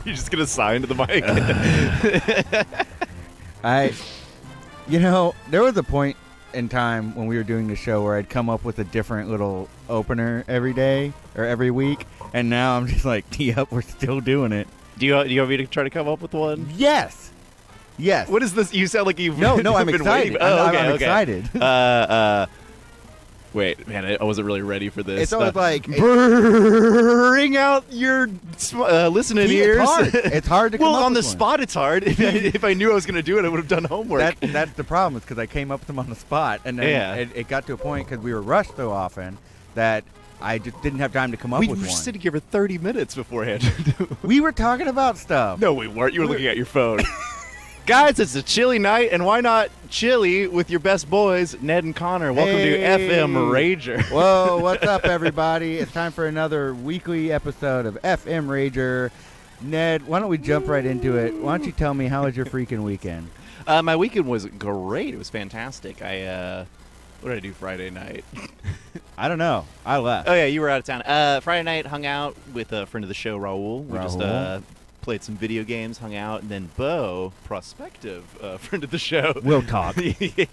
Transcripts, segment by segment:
You're just gonna sign to the mic. There was a point in time when we were doing the show where I'd come up with a different little opener every day or every week, and now I'm just like, yep, we're still doing it. Do you want me to try to come up with one? Yes. What is this? You sound like you've no, I'm been excited. waiting. Oh, okay, I'm okay. excited. Wait, man, I wasn't really ready for this. It's always like bring out your listening ears. It's hard. It's hard to come well, up on the with one. spot, it's hard. If I knew I was going to do it, I would have done homework. That's the problem, is because I came up with them on the spot, and then it got to a point because we were rushed so often that I just didn't have time to come up with one. We were sitting here for 30 minutes beforehand. We were talking about stuff. No, we weren't. You were looking at your phone. Guys, it's a chilly night, and why not chilly with your best boys, Ned and Connor? Welcome to Effin Rager. Whoa, what's up, everybody? It's time for another weekly episode of Effin Rager. Ned, why don't we jump right into it? Why don't you tell me, how was your freaking weekend? My weekend was great. It was fantastic. What did I do Friday night? I don't know. I left. Oh, yeah, you were out of town. Friday night, hung out with a friend of the show, Raul. We just played some video games, hung out, and then Bo, prospective friend of the show. We'll talk. Yeah.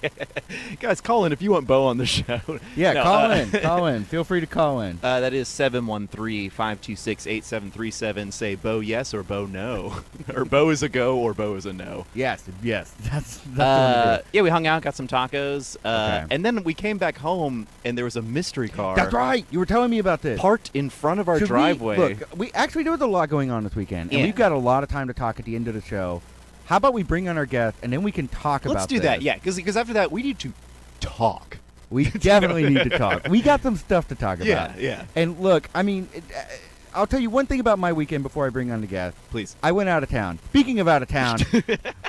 Guys, call in if you want Bo on the show. Yeah, no, call in. Call in. Feel free to call in. That is 713-526-8737. Say Bo yes or Bo no. Or Bo is a go or Bo is a no. Yes. That's the one. Yeah, we hung out, got some tacos, okay. And then we came back home, and there was a mystery car. That's right. You were telling me about this. Parked in front of our driveway. Look, there was a lot going on this weekend, and we've got a lot of time to talk at the end of the show. How about we bring on our guest, and then we can talk about this? Let's do that, yeah, because after that, we need to talk. We definitely need to talk. We got some stuff to talk about. Yeah. And look, I mean, I'll tell you one thing about my weekend before I bring on the guest. Please. I went out of town. Speaking of out of town,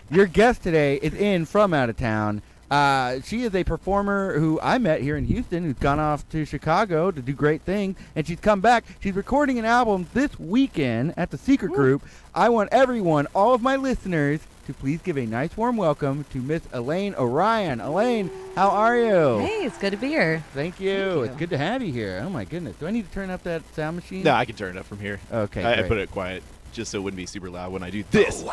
your guest today is from out of town. She is a performer who I met here in Houston, who's gone off to Chicago to do great things, and she's come back. She's recording an album this weekend at the Secret Group. I want everyone, all of my listeners, to please give a nice warm welcome to Miss Elaine Orion. Elaine, how are you? Hey, it's good to be here. Thank you. It's good to have you here. Oh, my goodness. Do I need to turn up that sound machine? No, I can turn it up from here. Okay, I put it quiet just so it wouldn't be super loud when I do this.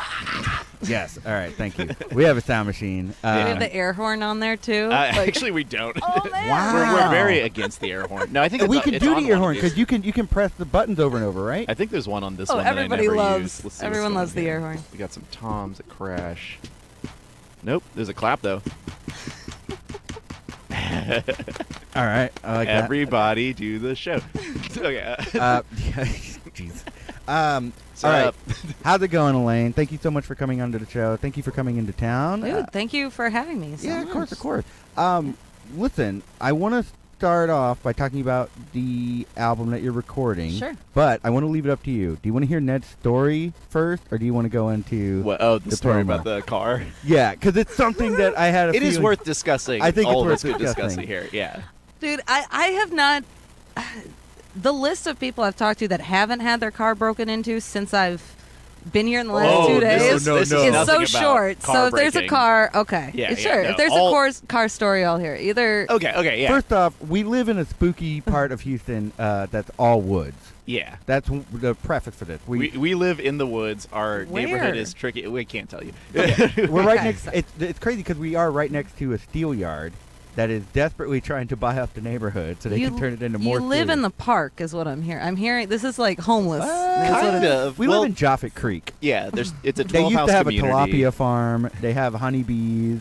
Yes. All right. Thank you. We have a sound machine. We have the air horn on there, too. Actually, we don't. Oh, man. Wow. We're very against the air horn. No, I think we can do the air horn because because you can press the buttons over and over, right? I think there's one on this one that everybody I never loves. use. Everyone loves the air horn. We got some toms that crash. Nope, there's a clap though. All right, I like Everybody do the show. Okay. Jeez. All right. How's it going, Elaine? Thank you so much for coming onto the show. Thank you for coming into town. Dude, thank you for having me. Yeah, of course. Listen, I want to start off by talking about the album that you're recording. Sure. But I want to leave it up to you. Do you want to hear Ned's story first, or do you want to go into the story about the car? Yeah, because it's something that I had a It is worth discussing. I think all it's of worth us could discuss it here. Yeah. Dude, I have not... The list of people I've talked to that haven't had their car broken into since I've been here in the last 2 days is so short. So if there's a car, okay. Yeah, sure. no, if there's a car story, I'll hear it. Either... Okay, yeah. First off, we live in a spooky part of Houston that's all woods. Yeah. That's the preface for this. We live in the woods. Our Where? neighborhood is tricky. We can't tell you. We're right next. It's crazy because we are right next to a steel yard that is desperately trying to buy up the neighborhood so they can turn it into more. You live in the park, is what I'm hearing. I'm hearing this is like homeless. Kind of. We live in Jaffa Creek. Yeah, it's a 12-house community. They used to have a tilapia farm. They have honeybees.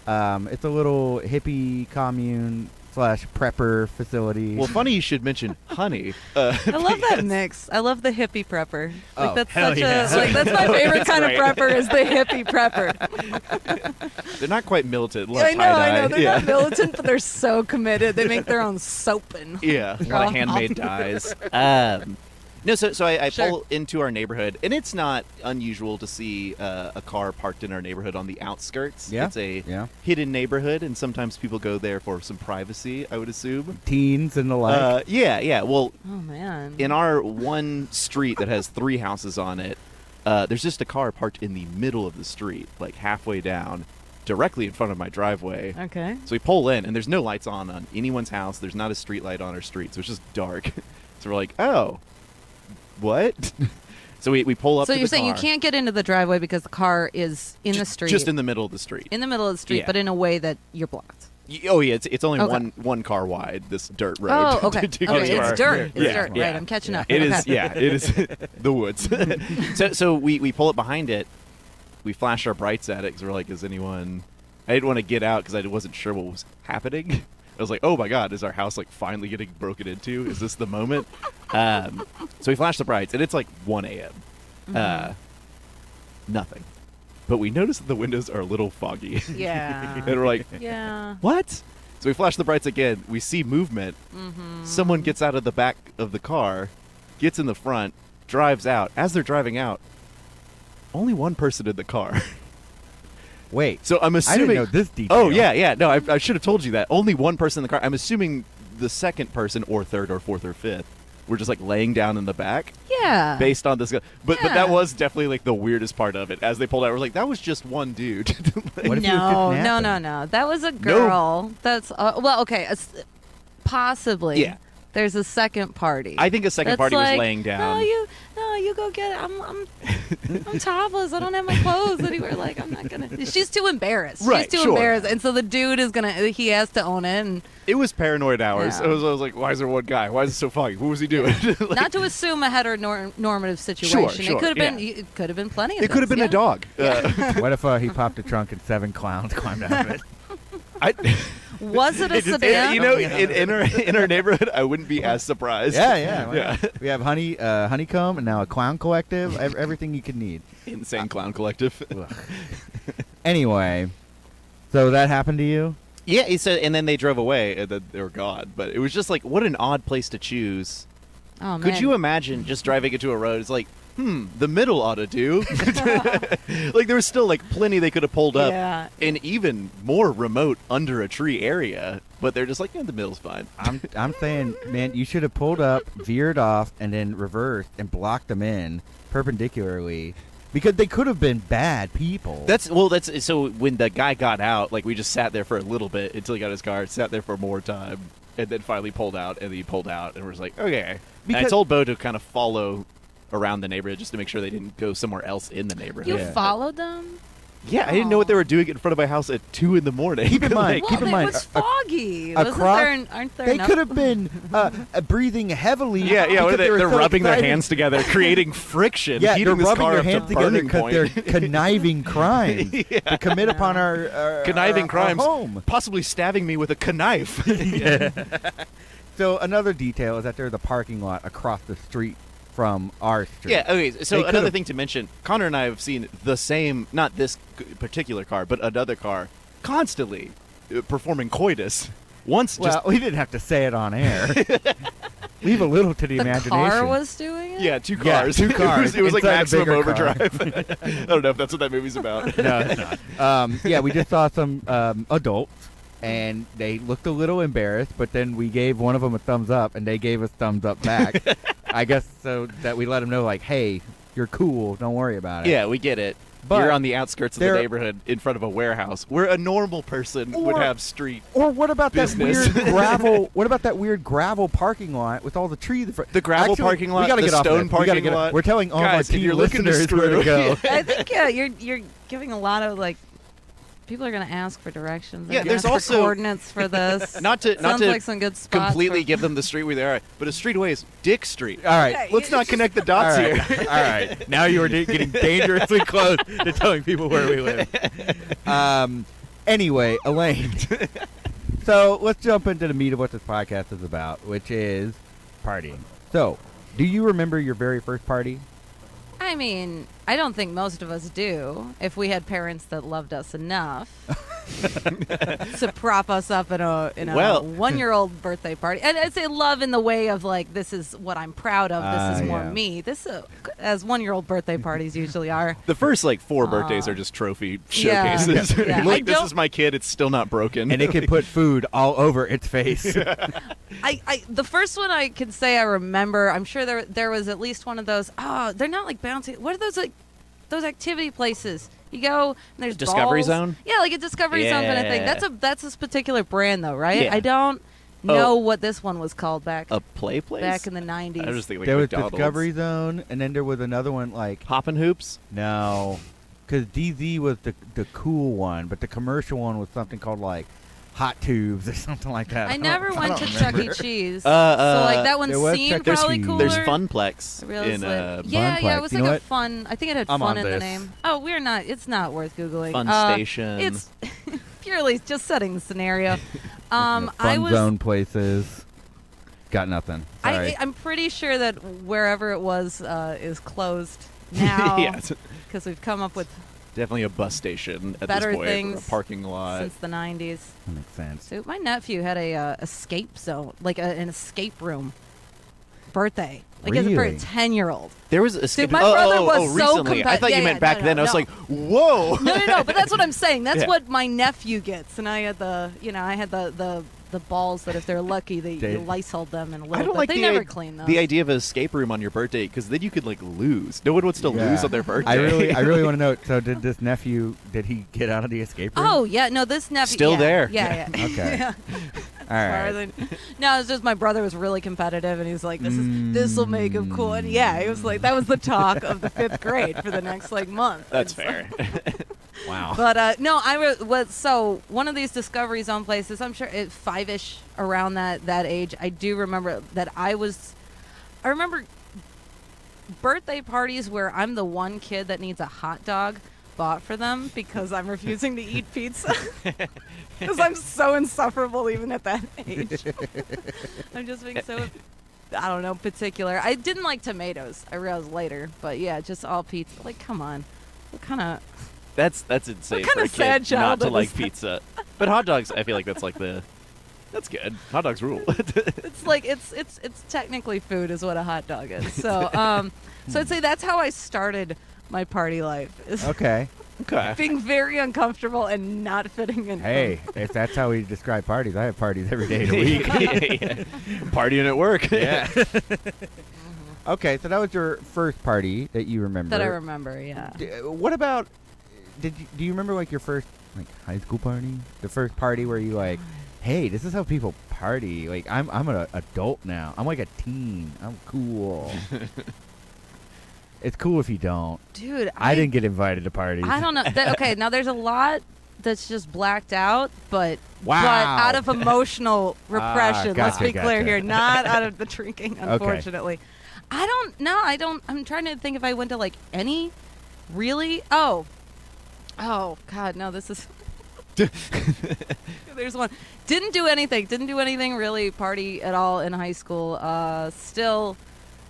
It's a little hippie commune / prepper facility. Well, funny you should mention honey. I love that mix. I love the hippie prepper. Like that's such that's my favorite kind of prepper is the hippie prepper. They're not quite militant. I know. They're not militant, but they're so committed. They make their own soap and a lot of handmade dyes. No, so I Sure. pull into our neighborhood, and it's not unusual to see a car parked in our neighborhood on the outskirts. Yeah. It's a Yeah. hidden neighborhood, and sometimes people go there for some privacy, I would assume. Teens and the like. Yeah. Well, Oh man. in our one street that has 3 houses on it, there's just a car parked in the middle of the street, like halfway down, directly in front of my driveway. Okay. So we pull in, and there's no lights on anyone's house. There's not a street light on our street, so it's just dark. So we're like, oh, what? So we pull up So to you're the saying you car. can't get into the driveway because the car is in the street, Just in the middle of the street. in the middle of the street, Yeah. but in a way that you're blocked. Oh, yeah, it's only Okay. one car wide, this dirt road. Oh, okay. to Okay, get to our- it's dirt. It's Yeah, dirt. yeah. Right, I'm catching up. It Okay. is, yeah, it is the woods. So we pull up behind it. We flash our brights at it because we're like, is anyone... I didn't want to get out because I wasn't sure what was happening. I was like, oh my God, is our house like finally getting broken into? Is this the moment? So we flash the brights, and it's like 1 a.m. Nothing. But we notice that the windows are a little foggy. Yeah. And we're like, Yeah. what? So we flash the brights again. We see movement. Someone gets out of the back of the car, gets in the front, drives out. As they're driving out, only one person in the car. Wait. So I'm I assuming. didn't know this detail. Oh, yeah. No, I should have told you that. Only one person in the car. I'm assuming the second person, or third, or fourth, or fifth, were just like laying down in the back Yeah. based on this. But Yeah. that was definitely like the weirdest part of it. As they pulled out, we're like, that was just one dude. What if he was just No. napping? That was a girl. That's well, okay. Possibly. Yeah. There's a second party. I think a second That's party like, was laying down. No, you go get it. I'm topless. I don't have my clothes anywhere. Like, I'm not gonna. She's too embarrassed. Right, She's too sure. embarrassed, and so the dude is gonna. He has to own it, and It was paranoid hours. Yeah. I was like, why is there one guy? Why is it so foggy? What was he doing? Like, not to assume a heteronormative situation. Sure, it could have been. yeah. It could have been plenty of. it could have things, been yeah. a dog. What if he popped a trunk and 7 clowns climbed out of it? Was it a sedan? You know, in our neighborhood, I wouldn't be as surprised. Yeah. Yeah. We have Honeycomb and now a clown collective. Everything you could need. Insane clown collective. Anyway, so that happened to you? Yeah, he said, and then they drove away, and then they were gone. But it was just like, what an odd place to choose. Oh man. Could you imagine just driving into a road? It's like, the middle ought to do. Like, there was still like plenty they could have pulled up, Yeah. in even more remote under a tree area. But they're just like, the middle's fine. I'm saying, man, you should have pulled up, veered off, and then reversed and blocked them in perpendicularly. Because they could have been bad people. That's so when the guy got out, like we just sat there for a little bit until he got his car, sat there for more time, and then finally pulled out, and he pulled out, and we're just like, okay. And I Because- told Bo to kind of follow around the neighborhood just to make sure they didn't go somewhere else in the neighborhood. You Yeah. followed them? Yeah, I didn't know what they were doing in front of my house at 2 in the morning. Keep in mind- Well, keep in it mind, was foggy. Wasn't across- there, aren't there They enough? could have been breathing heavily. yeah, because what are they're so rubbing their excited. hands together, creating friction, Yeah, heating they're this rubbing car their up hands to together burning because point. they're conniving crimes to commit upon our Conniving crimes, home. possibly stabbing me with a knife. So another detail is that there's a parking lot across the street from our street. Yeah, okay, so They another could've- thing to mention, Connor and I have seen the same, not this particular car, but another car, constantly performing coitus. Once Well, just... we didn't have to say it on air. Leave a little to the the imagination. car was doing it? Yeah, 2 Yeah, cars. 2 cars. It was like Inside a Maximum bigger car. Overdrive. I don't know if that's what that movie's about. No, it's not. Yeah, we just saw some adults, and they looked a little embarrassed, but then we gave one of them a thumbs up, and they gave us thumbs up back. I guess so that we let them know, like, hey, you're cool, don't worry about it. Yeah, we get it. But You're on the outskirts of the there- neighborhood in front of a warehouse where a normal person would Or- have street. Or what about Business. that weird gravel? What about that weird gravel parking lot with all the trees? The gravel parking lot, we gotta the get off stone this. We gotta parking get lot. We're telling all Guys, of our if you're teen looking to listeners where to screw- go. I think you're giving a lot of like people are going to ask for directions. They're Yeah, gonna there's ask also- for coordinates for this. Not to Sounds like some good spots. completely for- give them the street where they are, but a street away is Dick Street. All right. Okay. Let's not connect the dots All right. here. All right. Now you are getting dangerously close to telling people where we live. Anyway, Elaine. So let's jump into the meat of what this podcast is about, which is partying. So, do you remember your very first party? I mean, I don't think most of us do. If we had parents that loved us enough, to prop us up in a Well- 1-year-old birthday party. And I say love in the way of like, this is what I'm proud of. This is more yeah. me. This as 1-year-old birthday parties usually are. The first like 4 birthdays are just trophy Yeah. showcases. Yeah. Like, I this don't- is my kid. It's still not broken. And it can put food all over its face. The first one I can say I remember. I'm sure there was at least one of those. Oh, they're not like bouncy. What are those like? Those activity places. You go and there's Discovery balls. Zone? Yeah, like a Discovery Zone kind of thing. Yeah. That's this particular brand though, right? Yeah. I don't know what this one was called back a play place. back in the 90s. I was thinking like There was McDonald's. Discovery Zone, and then there was another one like Hoppin' Hoops. no, because DZ was the cool one, but the commercial one was something called like Hot Tubes or something like that. I never don't- I went don't to Chuck E. remember. Cheese. so Uh, like that one there was seemed Chuck E. probably Cheese. cooler. There's Funplex I realized in that- yeah, Funplex. it was You like know a what? fun. I think it had I'm fun on in the this. name. Oh, we're not. It's not worth googling. Fun Station. It's purely just setting the scenario. Fun I was. Zone places. Got nothing. Sorry. I'm pretty sure that wherever it was is closed now yeah, it's because we've come up with definitely a bus station at Better this point. Or things a parking lot. since the 90s. That makes sense. So my nephew had a escape zone, like an escape room birthday. Like as for a Really? 10-year-old. There was a Dude, my brother was so recently. I thought yeah, you meant yeah, back no, then. no, I was no. like, whoa. No, but that's what I'm saying. That's Yeah. what my nephew gets, and I had the balls that if they're lucky, you Lysol them in a little I don't bit. like They the never i- clean those. the idea of an escape room on your birthday because then you could like lose. No one wants to Yeah. lose on their birthday. I really want to know. So did this nephew? Did he get out of the escape room? Oh yeah, no, this nephew Still yeah, there. Yeah, yeah. Okay. Yeah. All right. No, it's just my brother was really competitive, and he was like, "This will make him cool." And yeah, he was like, that was the talk of the 5th grade for the next like month. That's It's fair. Wow. But no, was so one of these Discovery Zone places. I'm sure it 5-ish around that age. I do remember that I remember birthday parties where I'm the one kid that needs a hot dog bought for them because I'm refusing to eat pizza because I'm so insufferable even at that age. I'm just being so, I don't know, particular. I didn't like tomatoes. I realized later, but yeah, just all pizza. Like, come on, what kind of? That's insane What for kinda a sad kid not to childhood like is that? pizza. But hot dogs, I feel like that's that's good. Hot dogs rule. It's like it's technically food is what a hot dog is. So so I'd say that's how I started my party life. Is Okay. Okay. being very uncomfortable and not fitting in. Hey, if that's how we describe parties, I have parties every day of the week. Yeah. Partying at work. Yeah. Okay, so that was your first party that you remember. That I remember, yeah. What about? Do you remember like your first like high school party? The first party where you like, hey, this is how people party. Like I'm an adult now. I'm like a teen. I'm cool. It's cool if you don't. Dude, I didn't get invited to parties. I don't know. Okay, now there's a lot that's just blacked out, but Wow. but out of emotional repression. Let's gotcha, be clear gotcha. here, not out of the drinking, unfortunately. I don't know. I'm trying to think if I went to like any really. Oh God, no. This is. There's one. Didn't do anything really party at all in high school. Still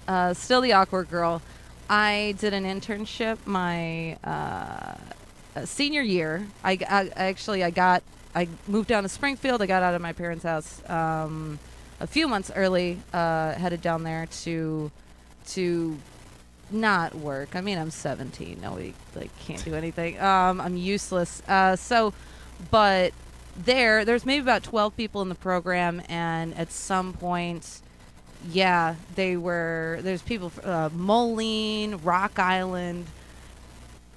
the awkward girl. I did an internship my senior year. I moved down to Springfield. I got out of my parents' house a few months early. Headed down there to not work. I mean, I'm 17. No, we can't do anything. I'm useless. But there's maybe about 12 people in the program, and at some point, yeah, there's people Moline, Rock Island,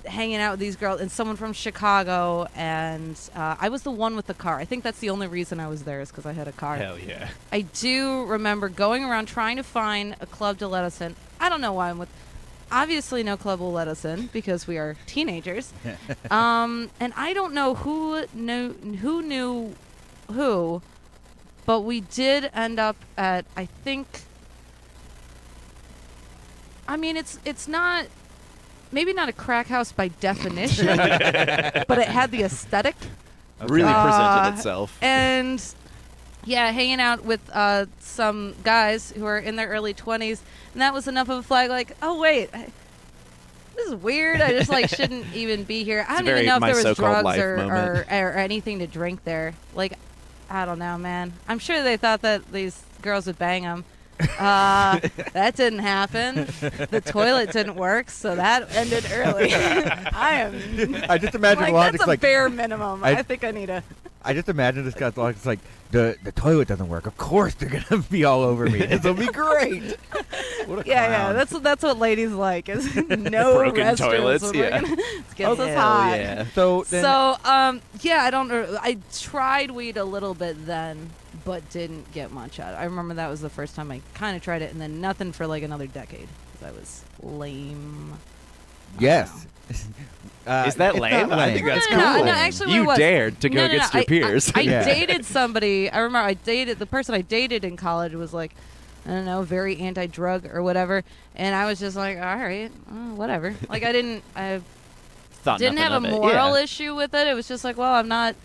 hanging out with these girls, and someone from Chicago, and I was the one with the car. I think that's the only reason I was there is because I had a car. Hell yeah. I do remember going around trying to find a club to let us in. I don't know why I'm with. Obviously, no club will let us in because we are teenagers. And I don't know who knew who, but we did end up at, I think. I mean, it's not. Maybe not a crack house by definition, but it had the aesthetic. Really presented itself. And yeah, hanging out with some guys who are in their early 20s, and that was enough of a flag. Like, oh wait, this is weird. I just like shouldn't even be here. I don't even very know if my there was so-called drugs life or moment. anything to drink there. Like, I don't know, man. I'm sure they thought that these girls would bang them. That didn't happen. The toilet didn't work, so that ended early. I just imagine like, logic's that's a like bare minimum. I think I need a. I just imagine this guy's logic's like the toilet doesn't work. Of course they're gonna be all over me. This will be great. What a Yeah, clown. that's what ladies like is no Broken restrooms toilets, when we're yeah. gonna- it gets us Hell hot. yeah. So then, Yeah, I don't know. I tried weed a little bit then, but didn't get much out of it. I remember that was the first time I kind of tried it, and then nothing for like another decade because I was lame. yes. Is that it's lame? not I think that's No, cool. actually, what you it was- dared to go against your peers. I Yeah. dated somebody. I remember the person I dated in college was like, I don't know, very anti-drug or whatever, and I was just like, all right, whatever. Like I didn't have a moral issue with it. It was just like, well, I'm not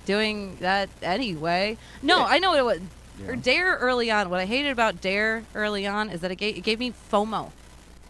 doing that anyway. No, Yeah. I know what it was. Yeah. Or Dare early on. What I hated about Dare early on is that it gave me FOMO.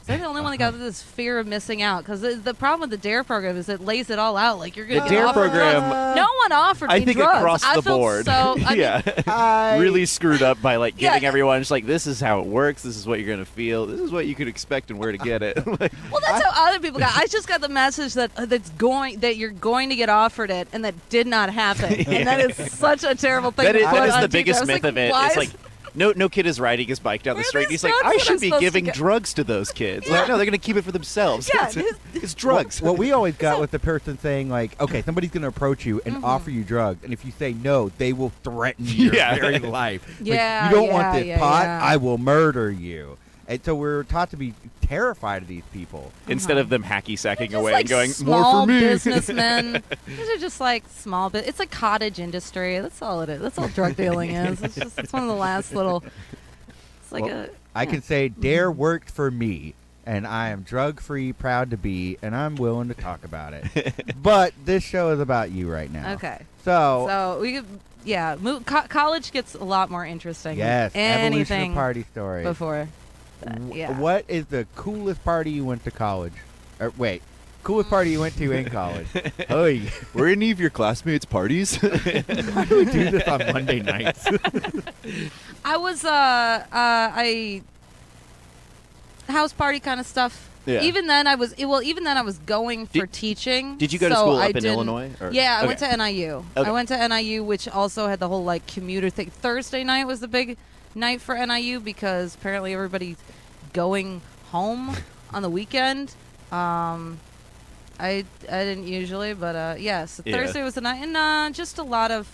So I'm the only one that got this fear of missing out. Because the problem with the Dare program is it lays it all out. Like you're going The to get Dare offered program- drugs. No one offered I me think drugs. across I the felt board, So, I yeah, mean, really screwed up by like Yeah. giving everyone just like this is how it works. This is what you're gonna feel. This is what you could expect and where to get it. Like, well, that's how other people got. I just got the message that that you're going to get offered it, and that did not happen. And that is such a terrible thing. that to is, put that is on the TV. biggest I was myth like, of it. why It's is- like no kid is riding his bike down the Where are street. these He's like, drugs I that I'm should be supposed to giving get? drugs to those kids. Yeah. Like, no, they're gonna keep it for themselves. Yeah, It's drugs. What we always got was the person saying like, okay, somebody's going to approach you and offer you drugs, and if you say no, they will threaten your Yeah. very life. Like, Yeah, you don't want yeah, this yeah, pot, yeah. I will murder you. And so we're taught to be terrified of these people. Instead of them hacky sacking Just away like and going small more for me. businessmen. These are just like small bit. It's like cottage industry. That's all it is. That's all drug dealing is. It's one of the last little. It's like Well, I can say Dare worked for me, and I am drug-free, proud to be, and I'm willing to talk about it. But this show is about you right now. Okay. So, So we could, yeah. College gets a lot more interesting. yes, than evolution anything of party story. before. That, yeah. What is the coolest party you went to college? Or wait, coolest party you went to in college? Oy. Were any of your classmates' parties? Why do we do this on Monday nights? I was house party kind of stuff. Yeah. Even then I was going for teaching. Did you go to so school I up in didn't- Illinois? Or? Yeah, I Okay. went to NIU. Okay. I went to NIU, which also had the whole like commuter thing. Thursday night was the big night for NIU because apparently everybody's going home on the weekend. I didn't usually, but yes, Yeah. Thursday was the night, and just a lot of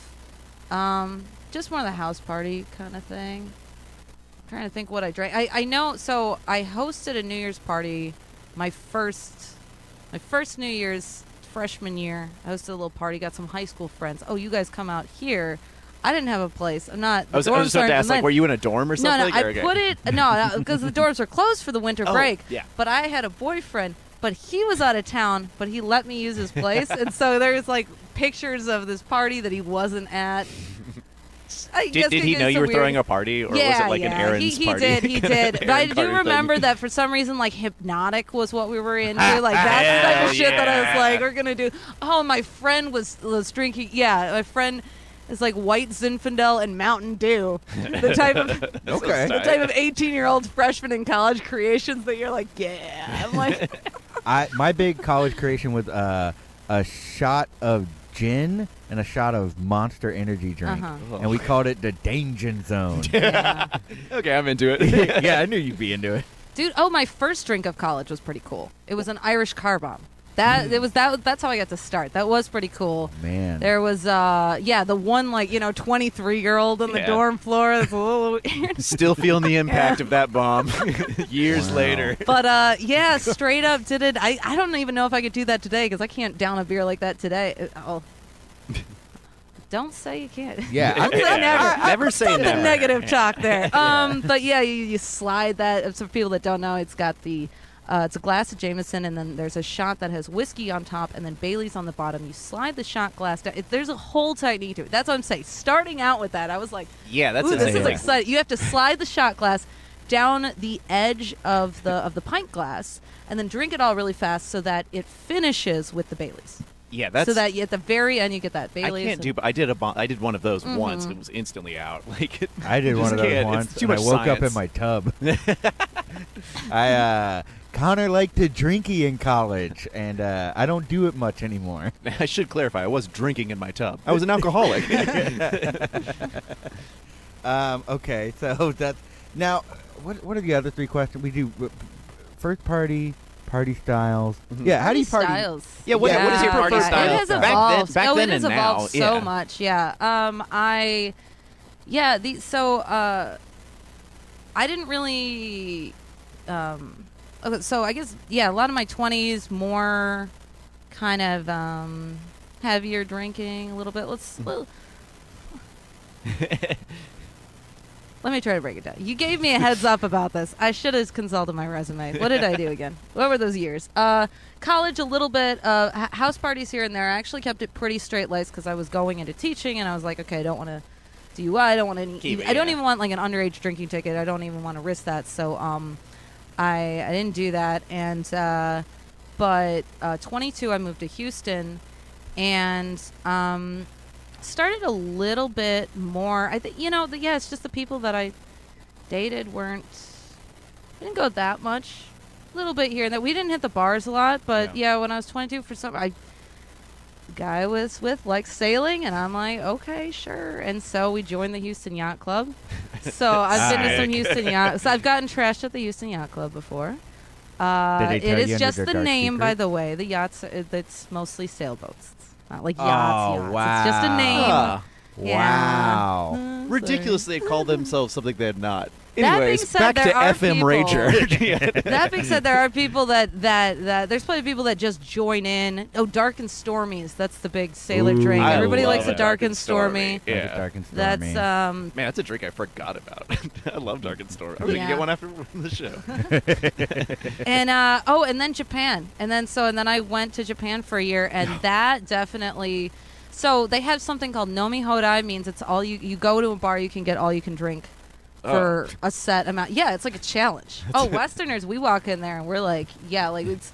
just more of the house party kind of thing. I'm trying to think what I drank. I know. So I hosted a New Year's party, my first New Year's freshman year. I hosted a little party, got some high school friends. Oh, you guys come out here. I didn't have a place. I'm not. I was just about to ask, like, were you in a dorm or No, something? no, Or- I okay. put it. No, because the doors were closed for the winter Oh, break. yeah. But I had a boyfriend, but he was out of town, but he let me use his place, and so there's like pictures of this party that he wasn't at. Did he know you were throwing a party, or was it like an errands he party? He did. But I Errand do party thing. remember that for some reason, like Hypnotic was what we were into. Like that's the type of shit that I was yeah. like, we're gonna do. Oh, my friend was drinking. Yeah, my friend is like White Zinfandel and Mountain Dew. The type of Okay. the type of 18-year-old freshman in college creations that you're like, yeah. I'm like, My big college creation was a shot of gin and a shot of Monster Energy drink, Uh-huh. and we called it the Danger Zone. yeah. Okay, I'm into it. Yeah, I knew you'd be into it. Dude, oh, my first drink of college was pretty cool. It was an Irish car bomb. That's how I got to start. That was pretty cool. Man. There was the one 23-year-old on the Yeah. dorm floor. That's a little weird. Still feeling the impact of that bomb years Wow. later. But yeah, straight up did it. I don't even know if I could do that today because I can't down a beer like that today. Oh. Don't say you can't. Yeah, Don't say never. Never say Stop never. the negative talk there. But yeah, you slide that. For people that don't know, it's got the. It's a glass of Jameson, and then there's a shot that has whiskey on top, and then Bailey's on the bottom. You slide the shot glass down. There's a whole technique to it. That's what I'm saying. Starting out with that, I was like, Yeah, that's "Ooh, this is insane. exciting." You have to slide the shot glass down the edge of the pint glass, and then drink it all really fast so that it finishes with the Baileys. Yeah, that's so that at the very end you get that Baileys. I can't do, but I did one of those once. It was instantly out. Like I did one of those once. It's too and much I woke up science. in my tub. Connor liked to drinky in college, and I don't do it much anymore. I should clarify. I was drinking in my tub. I was an alcoholic. Okay, so that's now. What are the other 3 questions we do? First party styles. Yeah, how do you party? Styles. Yeah, what is your party style? It has Back then- evolved. back then it has and evolved now, so yeah. much. Yeah. I didn't really. Okay, so I guess a lot of my 20s more kind of heavier drinking a little bit. Let me try to break it down. You gave me a heads up about this. I should have consulted my resume. What did I do again? What were those years? College, a little bit. House parties here and there. I actually kept it pretty straight-laced because I was going into teaching, and I was like, okay, I don't want to DUI. I don't want to. I don't even want like an underage drinking ticket. I don't even want to risk that. So I didn't do that. And but 22, I moved to Houston, and started a little bit more. I think it's just the people that I dated didn't go that much. A little bit here and there. We didn't hit the bars a lot, but when I was 22, the guy I was with liked sailing, and I'm like, okay, sure. And so we joined the Houston Yacht Club. So I've been to some Houston yacht. So I've gotten trashed at the Houston Yacht Club before. Did they tell It you is just under the dark name, secret? by the way. The yachts. It's mostly sailboats. It's not like yachts. Oh, It's just a name. Ah, Yeah. Wow. ridiculous they call themselves something they're not. That being Anyways, said, back to there are Effin people- Rager. That being said, there are people that there's plenty of people that just join in. Oh, dark and stormies. That's the big sailor Ooh. drink. I Everybody love likes a a dark and stormy. Yeah. Dark and That's stormy. Man, that's a drink I forgot about. I love Dark and Stormy. I'm gonna Yeah. get one after the show. And and then Japan, and then I went to Japan for a year, and that definitely. So they have something called Nomi Hodai, means it's all you go to a bar, you can get all you can drink for a set amount. Yeah, it's like a challenge. Westerners, we walk in there and we're like, it's.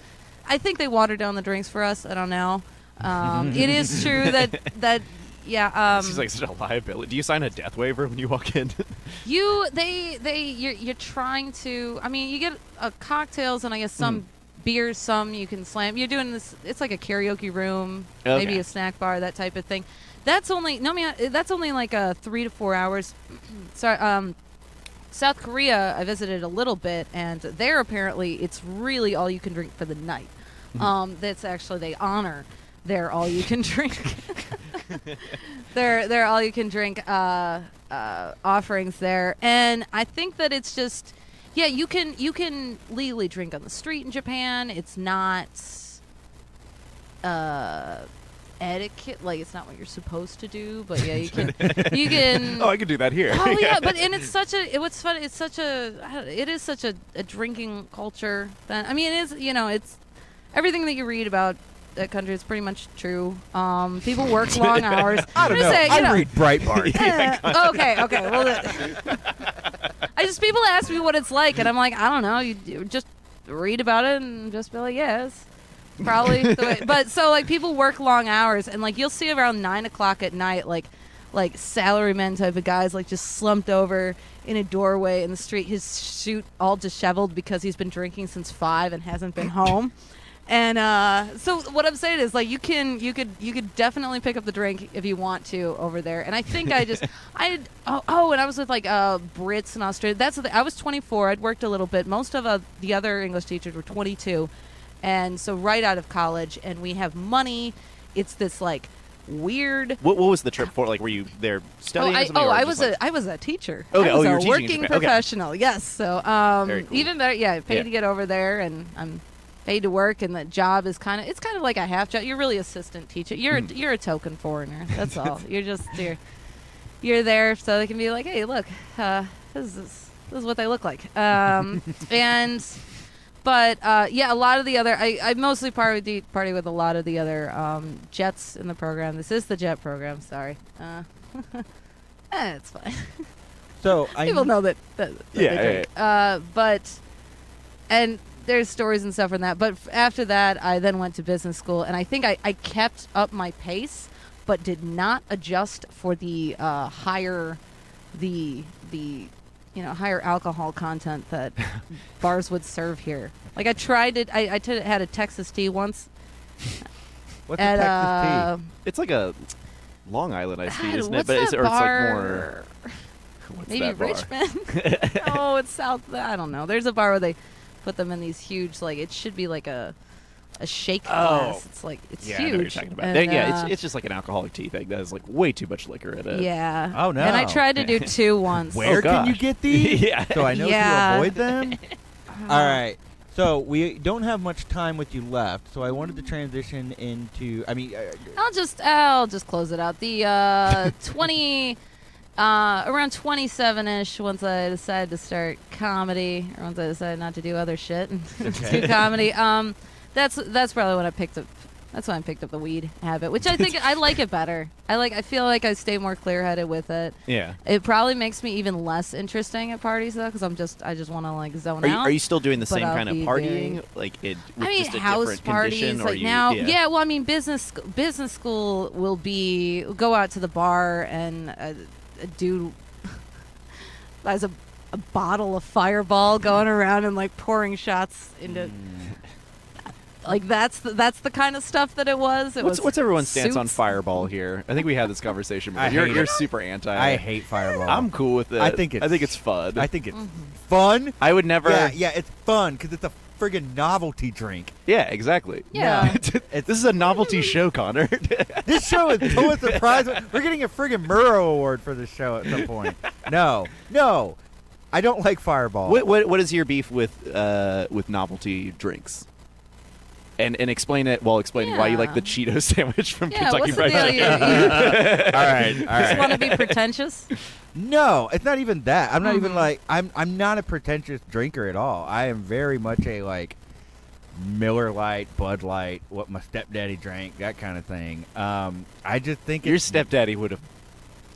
I think they water down the drinks for us. I don't know. It is true that. This is like such a liability. Do you sign a death waiver when you walk in? You're trying to. I mean, you get cocktails and I guess some beers, some you can slam. You're doing this. It's like a karaoke room, maybe a snack bar, that type of thing. That's only that's only like 3 to 4 hours. Sorry. South Korea, I visited a little bit, and there apparently it's really all you can drink for the night. That's actually they honor their all you can drink. their all you can drink offerings there, and I think that it's just you can legally drink on the street in Japan. It's not etiquette, like it's not what you're supposed to do, but you can Oh, I could do that here. Oh yeah, but and it's such a what's fun. It's such it is such a drinking culture. That I mean, it is it's everything that you read about that country is pretty much true. People work long hours. I don't know. I read Breitbart. Okay. Well, people ask me what it's like, and I'm like, I don't know. You just read about it and just be like, yes. Probably the way. But so like people work long hours, and like you'll see around 9 o'clock at night like salarymen type of guys like just slumped over in a doorway in the street, his suit all disheveled because he's been drinking since 5 and hasn't been home. And so what I'm saying is like you could definitely pick up the drink if you want to over there. And I think and I was with like Brits in Australia. That's the thing. I was 24. I'd worked a little bit. Most of the other English teachers were 22. And so right out of college, and we have money. It's this like weird. What was the trip for? Like, were you there studying? or something, or I just, was a teacher. Okay. I was you were a teaching in working Japan. Okay. professional. Yes. So Very cool. even better. Yeah, paid Yeah. to get over there, and I'm paid to work, and the job is kind of like a half job. You're really assistant teacher. You're a token foreigner. That's all. You're there so they can be like, hey, look, this is what they look like. But a lot of the other, I mostly party with a lot of the other jets in the program. This is the jet program. Sorry, it's fine. So People know that they drink. But and there's stories and stuff from that. But after that, I then went to business school, and I think I kept up my pace, but did not adjust for the higher higher alcohol content that bars would serve here. Like I tried it. I had a Texas tea once. What's a Texas tea? It's like a Long Island iced tea, isn't it? What's But that it's like bar? more. What's Maybe that bar? Richmond. Oh, it's south. I don't know. There's a bar where they put them in these huge, like it should be like a shake glass. It's like it's yeah, huge. I know what you're talking about. And, It's just like an alcoholic tea thing that has like way too much liquor in it. Yeah. Oh, no. And I tried to do 2 once. Where can you gosh. get these? Yeah. So I know Yeah. to avoid them. All right. So we don't have much time with you left. So I wanted to transition into. I mean, I'll just close it out. The 20 around 27ish, once I decided to start comedy, or once I decided not to do other shit and just do comedy. That's probably when I picked up. That's when I picked up the weed habit, which I think I like it better. I feel like I stay more clear-headed with it. Yeah. It probably makes me even less interesting at parties though, because I just want to like zone out. Are you still doing the but same I'll kind of be partying, very- like it? With I mean, just a house different parties condition, or like you, now. Yeah. Yeah, well, I mean, business school will go out to the bar and a dude has a bottle of Fireball going around and like pouring shots into. Like that's the kind of stuff that it was. What's everyone's stance on suits. Fireball here? I think we had this conversation before. I hate You're it. super anti. I hate Fireball. I'm cool with it. I think it's fun. I think it's fun. I would never. Yeah, it's fun because it's a friggin' novelty drink. Yeah, exactly. Yeah. This is a novelty show, Connor. This show is totally surprising. We're getting a friggin' Murrow Award for this show at some point. No, I don't like Fireball. What is your beef with novelty drinks? And explain it while explaining why you like the Cheeto sandwich from Yeah, Kentucky what's the Fried deal? Chicken. All right. Just want to be pretentious. No, it's not even that. I'm not even like I'm not a pretentious drinker at all. I am very much a like Miller Lite, Bud Light, what my stepdaddy drank, that kind of thing. I just think Your stepdaddy would have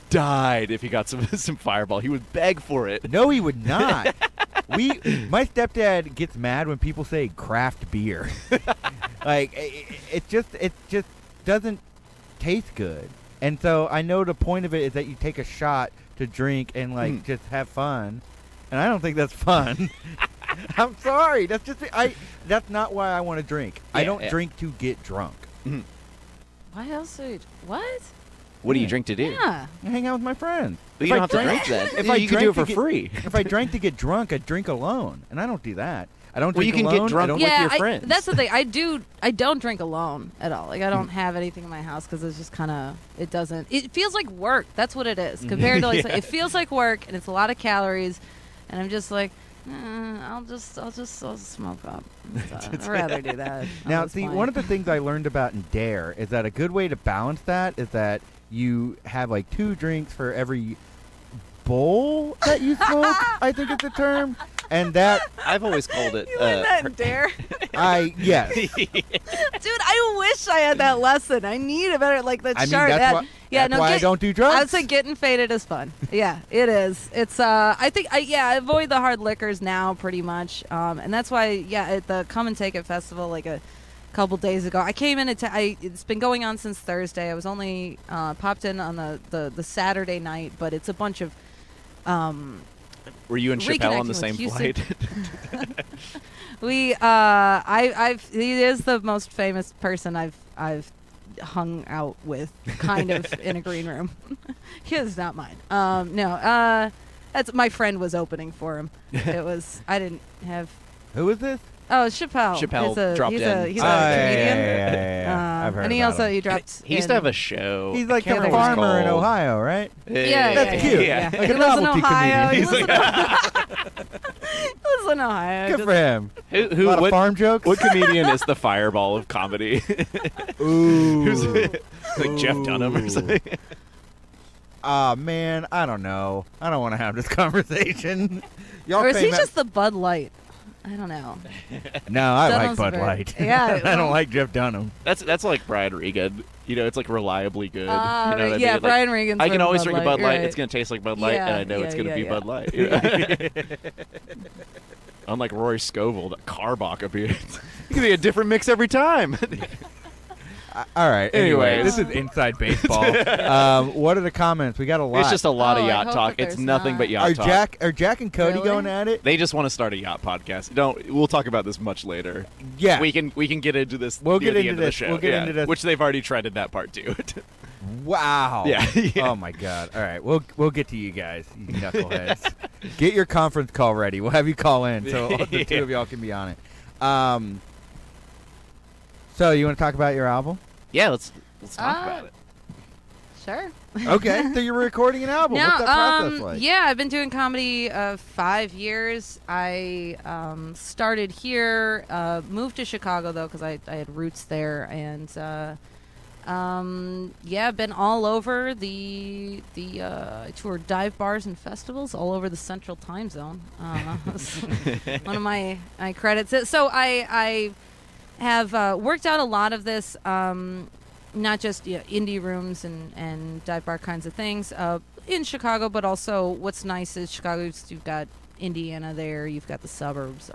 died if he got some Fireball. He would beg for it. No, he would not. My stepdad gets mad when people say craft beer. Like it just doesn't taste good. And so I know the point of it is that you take a shot to drink and like just have fun. And I don't think that's fun. I'm sorry. That's not why I want to drink. I don't drink to get drunk. Why else would what? What do you drink to do? Yeah. I hang out with my friends. But you don't have to drink then. If I you can do it for drank to free. If I drank to get drunk, I'd drink alone. And I don't do that. I don't Well, drink you can alone. get drunk I don't with Yeah, your friends. that's the thing. I don't drink alone at all. Like I don't have anything in my house because it's just kind of it feels like work. That's what it is compared to like it feels like work and it's a lot of calories, and I'm just like. I'll just smoke up. I'd rather do that. Now, see, one of the things I learned about in Dare is that a good way to balance that is that you have like 2 drinks for every bowl that you smoke. I think it's the term, and that I've always called it. You learned that in Dare? yes. Dude, I wish I had that lesson. I need a better like the I mean, chart. that's why I don't do drugs. I would say getting faded is fun. Yeah, it is. It's I think I avoid the hard liquors now pretty much. And that's why at the Come and Take It festival like a couple days ago, I came in it's been going on since Thursday. I was only popped in on the Saturday night, but it's a bunch of Were you and Chappelle on the reconnecting same with flight? He is the most famous person I've hung out with, kind of in a green room. He is not mine. That's my friend was opening for him. It was I didn't have. Who is this? Oh, Chappelle. Chappelle dropped he's in. He's a Yeah, comedian. yeah. I've heard And he about also him. he dropped. He used to have a show. He's like I can't that remember what it's farmer in called. Ohio, right? Yeah, That's cute. Yeah. Like He a lives in novelty Ohio. comedian. He lives in Ohio. Good for him. A Who? lot of What farm jokes. What comedian is the Fireball of comedy? Ooh. Who's like Jeff Dunham or something? Man, I don't know. I don't want to have this conversation. Y'all Or is he came out- just the Bud Light? I don't know. No, I like Dunham's Bud very- Light. Yeah, I don't well- like Jeff Dunham. That's like Brian Regan. It's like reliably good. Ah, you know what I yeah, mean? Like, Brian Regan's I can from always Bud drink a Light, Bud Light. right. It's going to taste like Bud Light, and I know it's going to be Bud Light. Unlike Rory Scovel, that Carbach appearance. It can be a different mix every time. All right. Anyway, Anyways. this is Inside Baseball. What are the comments? We got a lot. It's just a lot Oh, of I yacht hope talk. that It's there's nothing not. but yacht talk. Are Jack and Cody Really? going at it? They just want to start a yacht podcast. We'll talk about this much later. Yeah. We can get into this. We'll near get the into end of the this. show. We'll get into this. Which they've already treaded that part too. Wow. Yeah. Oh my God. All right. We'll get to you guys, you knuckleheads. Get your conference call ready. We'll have you call in so the two of y'all can be on it. So you want to talk about your album? Yeah, let's talk about it. Sure. Okay. So you're recording an album. Now, What's that process like? yeah, I've been doing comedy 5 years. I started here, moved to Chicago though because I had roots there, and yeah, been all over the I toured dive bars and festivals all over the Central Time Zone. One of my credits. So I have worked out a lot of this. Not just indie rooms and dive bar kinds of things in Chicago, but also what's nice is Chicago, you've got Indiana there, you've got the suburbs,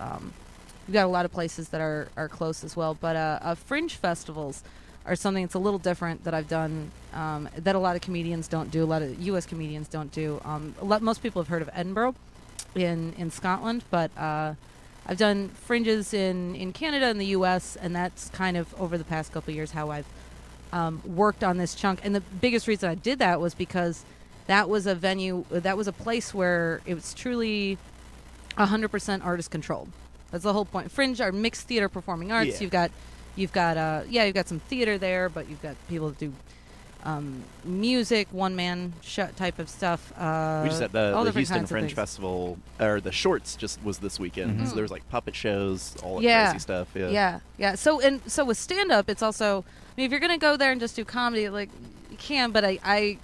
you've got a lot of places that are close as well. But fringe festivals are something that's a little different that I've done that a lot of comedians don't do, a lot of U.S. comedians don't do. Most people have heard of Edinburgh in Scotland, but I've done fringes in Canada and the U.S., and that's kind of over the past couple of years how I've worked on this chunk. And the biggest reason I did that was because that was a venue, that was a place where it was truly 100% artist controlled. That's the whole point. Fringe are mixed theater performing arts. Yeah. You've got some theater there, but you've got people that do music, one-man type of stuff. We just had all the different Houston kinds of Fringe things. Festival, or the Shorts just was this weekend. Mhm. So there was like puppet shows, all that Yeah. crazy stuff. Yeah. Yeah. So with stand-up, it's also, I mean, if you're gonna go there and just do comedy, like you can, but it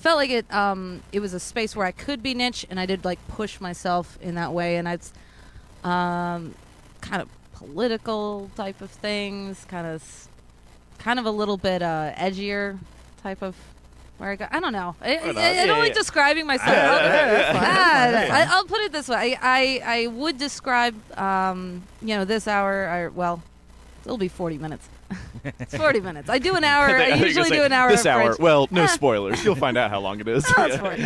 felt like it was a space where I could be niche, and I did like push myself in that way, and it's kind of political type of things, kind of a little bit edgier type of where I go. I don't know. I don't like describing myself. I'll put it this way. I would describe this hour. Well, it'll be 40 minutes. It's 40 minutes. I do an hour. I usually do an hour. This of hour. Fringe. Well, no spoilers. You'll find out how long it is. Oh, it's 40.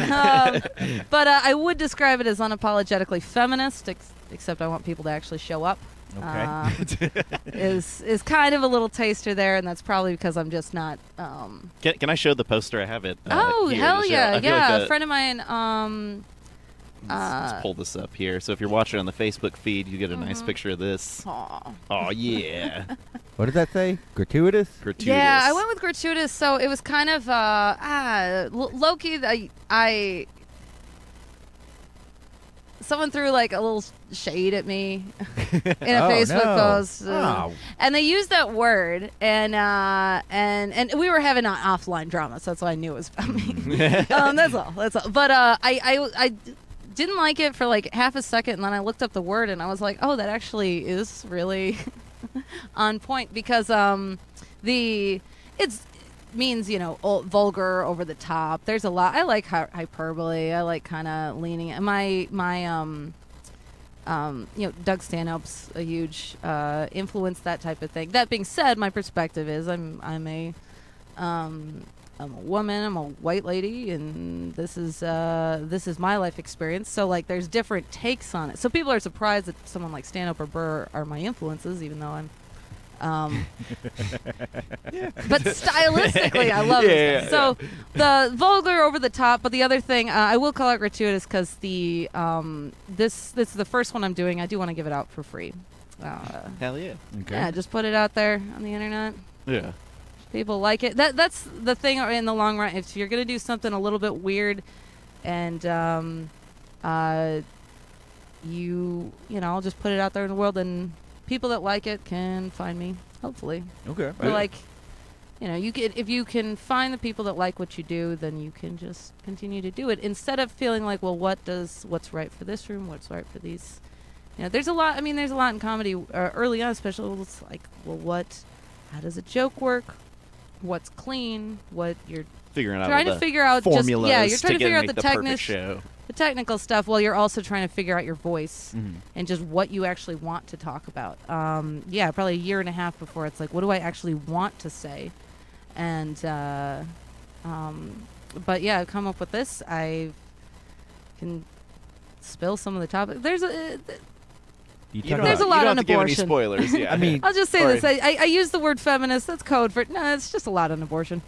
But I would describe it as unapologetically feminist, except I want people to actually show up. Okay. Is kind of a little taster there, and that's probably because I'm just not. Can I show the poster? I have it. Oh, here hell to show. yeah, I feel yeah! like A friend of mine. let's pull this up here. So if you're watching on the Facebook feed, you get a nice picture of this. Aw. Oh yeah, What did that say? Gratuitous? gratuitous. Yeah, I went with gratuitous, so it was kind of low-key. I someone threw like a little shade at me in a Oh, Facebook no. post, Oh. and they used that word, and we were having an offline drama, so that's why I knew it was about me. That's all. But I didn't like it for like half a second, and then I looked up the word, and I was like, oh, that actually is really on point, because it means vulgar, over the top. There's a lot. I like hyperbole. I like kind of leaning. And my Doug Stanhope's a huge influence, that type of thing. That being said, my perspective is I'm a woman. I'm a white lady, and this is my life experience. So like, there's different takes on it. So people are surprised that someone like Stanhope or Burr are my influences, even though I'm. But stylistically, I love it. Yeah. So the vulgar, over the top. But the other thing, I will call out gratuitous because the this is the first one I'm doing. I do want to give it out for free. Hell yeah. Okay. Yeah, just put it out there on the internet. Yeah. People like it. That's the thing in the long run. If you're gonna do something a little bit weird, and I'll just put it out there in the world, and people that like it can find me. Hopefully, Okay. but like, if you can find the people that like what you do, then you can just continue to do it instead of feeling like, well, what's right for this room, what's right for these there's a lot. I mean, there's a lot in comedy early on, especially. It's like, well, how does a joke work? What's clean? What you're figuring out trying to figure out formulas. You're trying to figure out the technical stuff while you're also trying to figure out your voice and just what you actually want to talk about. Probably a year and a half before it's like, what do I actually want to say? And but yeah, I've come up with this. I can spill some of the topics. There's a lot on abortion. Give any spoilers. Yeah. I mean, I'll just say this. I use the word feminist. That's code for no. It's just a lot on abortion.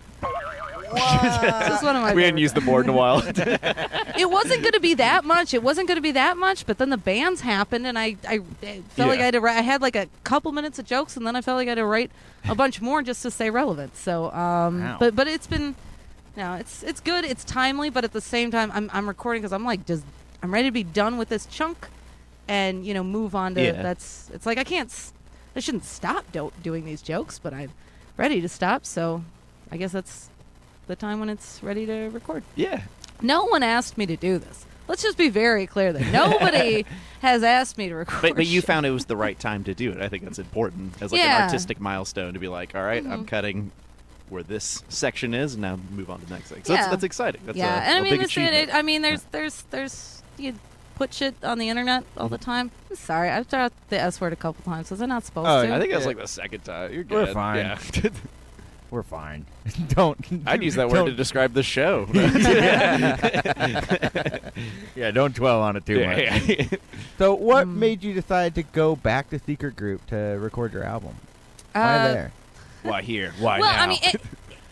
It's just one of my. We hadn't used the board in a while. It wasn't going to be that much. But then the bands happened, and I felt like I had to write. I had like a couple minutes of jokes, and then I felt like I had to write a bunch more just to stay relevant. So, but it's been, it's good. It's timely, but at the same time, I'm recording because I'm like, I'm ready to be done with this chunk, and move on to that's. It's like I shouldn't stop doing these jokes, but I'm ready to stop. So, I guess that's the time when it's ready to record. Yeah. No one asked me to do this. Let's just be very clear that nobody has asked me to record. But you found it was the right time to do it. I think that's important as like an artistic milestone to be like, all right, I'm cutting where this section is, and now move on to the next thing. So that's exciting. That's and big achievement. There's you put shit on the internet all the time. I'm sorry, I've thrown out the S word a couple times. Was I not supposed to? I think that's like the second time. You're good. We're fine. Yeah. We're fine. I'd use that word to describe the show. Yeah, don't dwell on it too much. Yeah. So what made you decide to go back to Secret Group to record your album? Why there? Why here? Why well, now? I mean,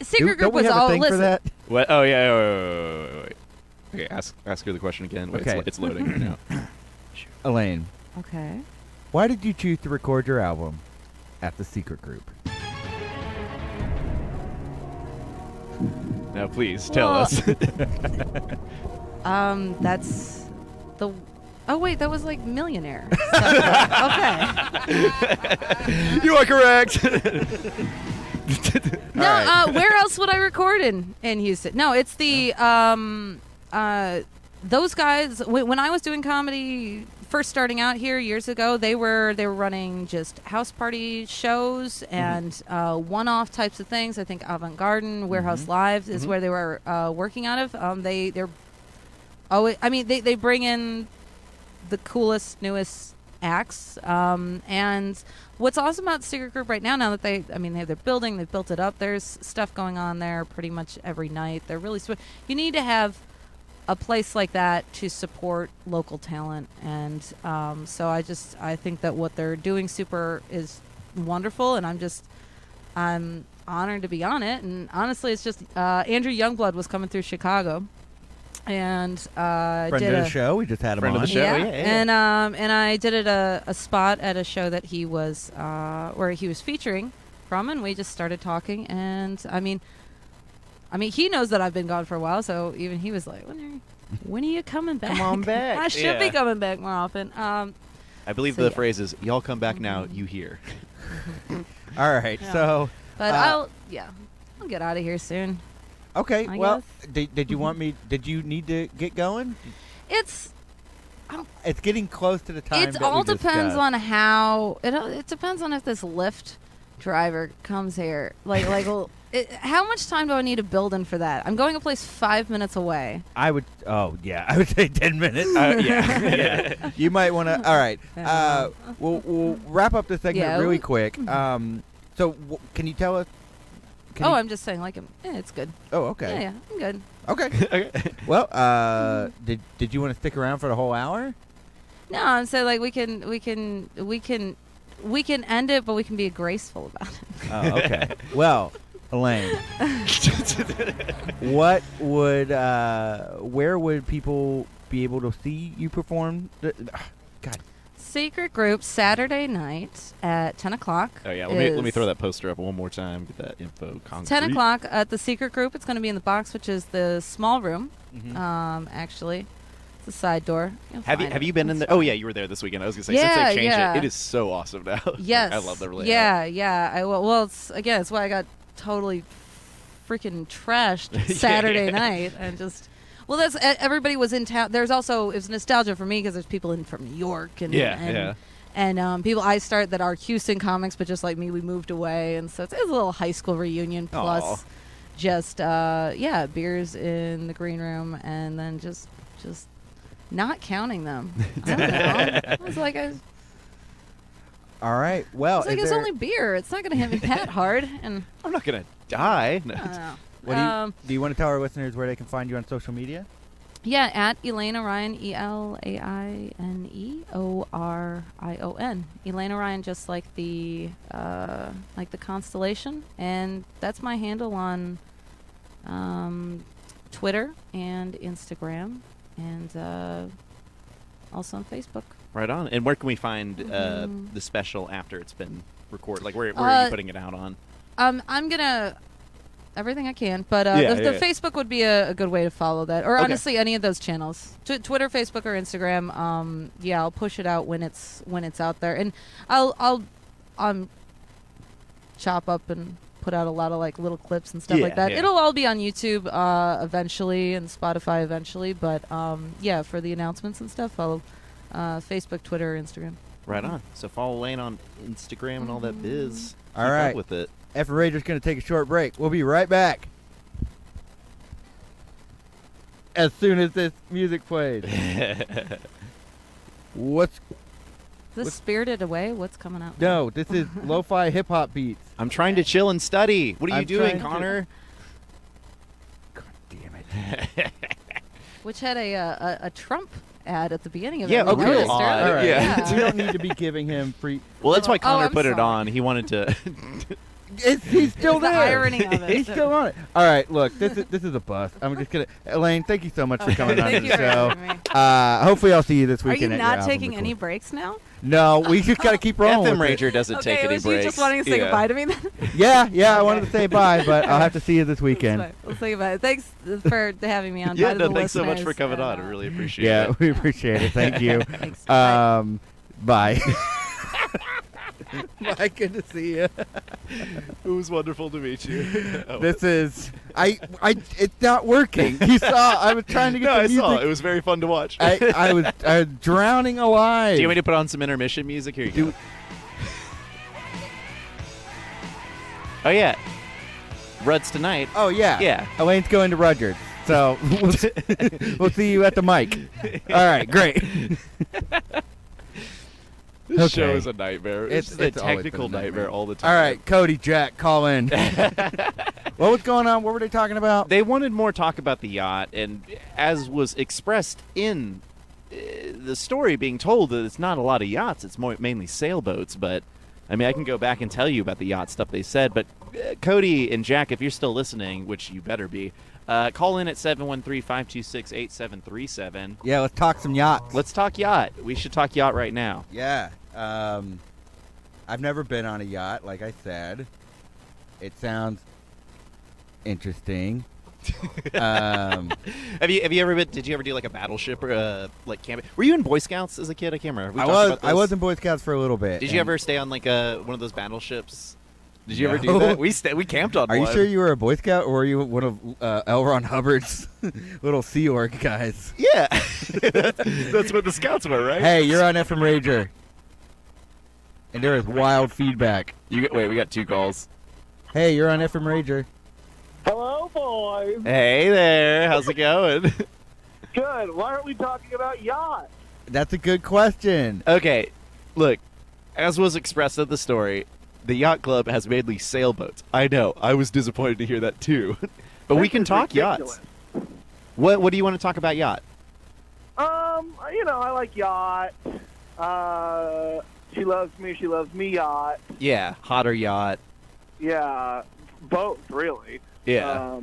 Secret Group don't we was have all a thing for that? What? Oh, yeah. Wait. Okay, ask her the question again. Wait, Okay. it's loading right now. Elaine, Okay. why did you choose to record your album at the Secret Group? Now, please tell us. That's the. Oh wait, that was like Millionaire. Okay. You are correct. No, where else would I record in Houston? No, it's the those guys. When I was doing comedy, first starting out here years ago, they were running just house party shows and one-off types of things. I think Avant Garden, Warehouse Live is where they were working out of. They bring in the coolest, newest acts. And what's awesome about Secret Group right now that they have their building, they've built it up. There's stuff going on there pretty much every night. They're really you need to have a place like that to support local talent, and so I think that what they're doing is wonderful, and I'm honored to be on it. And honestly, it's just Andrew Youngblood was coming through Chicago, and Friend of the show, we just had him on. Friend of the show, yeah. And I did it a spot at a show that he was where he was featuring from, and we just started talking, and I mean, he knows that I've been gone for a while, so even he was like, when are you coming back? Come on back. I should be coming back more often. I believe the phrase is, y'all come back now, you here. All right, so... But I'll get out of here soon. Okay, I well, guess. did you want me... Did you need to get going? It's getting close to the time It all depends on how... It depends on if this Lyft driver comes here. How much time do I need to build in for that? I'm going a place 5 minutes away. I would say 10 minutes. Yeah. You might want to. All right. We'll wrap up the segment really quick. Can you tell us? I'm just saying, it's good. Oh, okay. Yeah, I'm good. Okay. Well, did you want to stick around for the whole hour? No, I'm saying we can end it, but we can be graceful about it. Oh, okay. Well, Elaine, where would people be able to see you perform? God. Secret Group, Saturday night at 10 o'clock. Oh, yeah. Let me throw that poster up one more time. Get that info concrete. 10 o'clock at the Secret Group. It's going to be in the box, which is the small room, actually. The side door. Have you been in there? Oh, yeah, you were there this weekend. I was going to say, since they changed it, it is so awesome now. Yes. I love the layout. Yeah. It's why I got totally freaking trashed Saturday night. And Well, that's everybody was in town. There's also it was nostalgia for me because there's people in from New York and and people I start that are Houston comics, but just like me, we moved away, and so it's a little high school reunion plus. Aww. Just beers in the green room, and then just not counting them. I don't know. I was like, All right. Well, it's only beer. It's not going to hit me that hard. And I'm not gonna die. I don't know. What do you want to tell our listeners where they can find you on social media? Yeah, at Elaine Orion, ElaineOrion. Elaine Orion, just like the constellation, and that's my handle on Twitter and Instagram, and also on Facebook. Right on. And where can we find the special after it's been recorded? Like where are you putting it out on? I'm gonna. Everything I can, but the Facebook would be a good way to follow that, or honestly any of those channels, Twitter, Facebook, or Instagram. I'll push it out when it's out there, and I'll chop up and put out a lot of like little clips and stuff like that. Yeah. It'll all be on YouTube eventually and Spotify eventually, but for the announcements and stuff, follow Facebook, Twitter, Instagram. Right on. So follow Elaine on Instagram and all that biz. All Keep right. up with it. Effin Rager's going to take a short break. We'll be right back as soon as this music plays. What's This Spirited Away? What's coming up? No, this is lo-fi hip-hop beats. I'm trying to chill and study. What are you I'm doing, trying Connor? God damn it. Which had a Trump ad at the beginning of Yeah, it. We okay. noticed Odd. earlier. All right. Yeah. We don't need to be giving him free... Well, that's why Connor I'm put it sorry. on. He wanted to... He's still It's the there. irony of it. He's still on it. All right, look, this is a bust. I'm just gonna, Elaine, thank you so much for coming on Thank the you for show. having me. Hopefully, I'll see you this Are you weekend. at your not album taking any record. breaks now? No, we just gotta keep rolling. Effin with it. Rager doesn't take Okay, any was breaks. you just wanting to say goodbye to me then? Yeah, I wanted to say bye, but I'll have to see you this That's weekend. fine. We'll say goodbye. Thanks for having me on. Yeah, Bye to no, the thanks so much for listeners, coming and, on. I really appreciate Yeah, it. we appreciate it. Thank you. Thanks. Bye. Bye. Bye. Good to see you. It was wonderful to meet you. This is it's not working. You saw I was trying to get No, the I music. saw. It was very fun to watch. I was drowning alive. Do you want me to put on some intermission music? Here you go. Oh, yeah. Rudd's tonight. Oh yeah. Yeah. Elaine's going to Rudyard's. So we'll see you at the mic. All right, great. This Okay. show is a nightmare. It's a it's always technical been a nightmare. nightmare all the time. All right, Cody, Jack, call in. What was going on? What were they talking about? They wanted more talk about the yacht, and as was expressed in the story being told, that it's not a lot of yachts. It's mainly sailboats, but I mean, I can go back and tell you about the yacht stuff they said, but Cody and Jack, if you're still listening, which you better be, call in at 713-526-8737. Yeah, let's talk some yachts. Let's talk yacht. We should talk yacht right now. Yeah. I've never been on a yacht, like I said. It sounds interesting. Have you ever been? Did you ever do like a battleship or like camping? Were you in Boy Scouts as a kid? I can't remember. I was in Boy Scouts for a little bit. Did you and- ever stay on like one of those battleships? Did you ever No. do that? We camped on Are one. you sure you were a Boy Scout, or were you one of L. Ron Hubbard's little Sea Org guys? Yeah, that's what the Scouts were, right? Hey, you're on Effin Rager. And there is wild feedback. Wait, we got 2 calls. Hey, you're on Effin Rager. Hello, boys. Hey there, how's it going? Good. Why aren't we talking about yachts? That's a good question. Okay, look, as was expressed in the story, the yacht club has mainly sailboats. I know, I was disappointed to hear that too. But we This can is talk ridiculous. yachts. What do you want to talk about yacht? I like yacht. She loves me yacht. Yeah, hotter yacht. Yeah, both really. Yeah.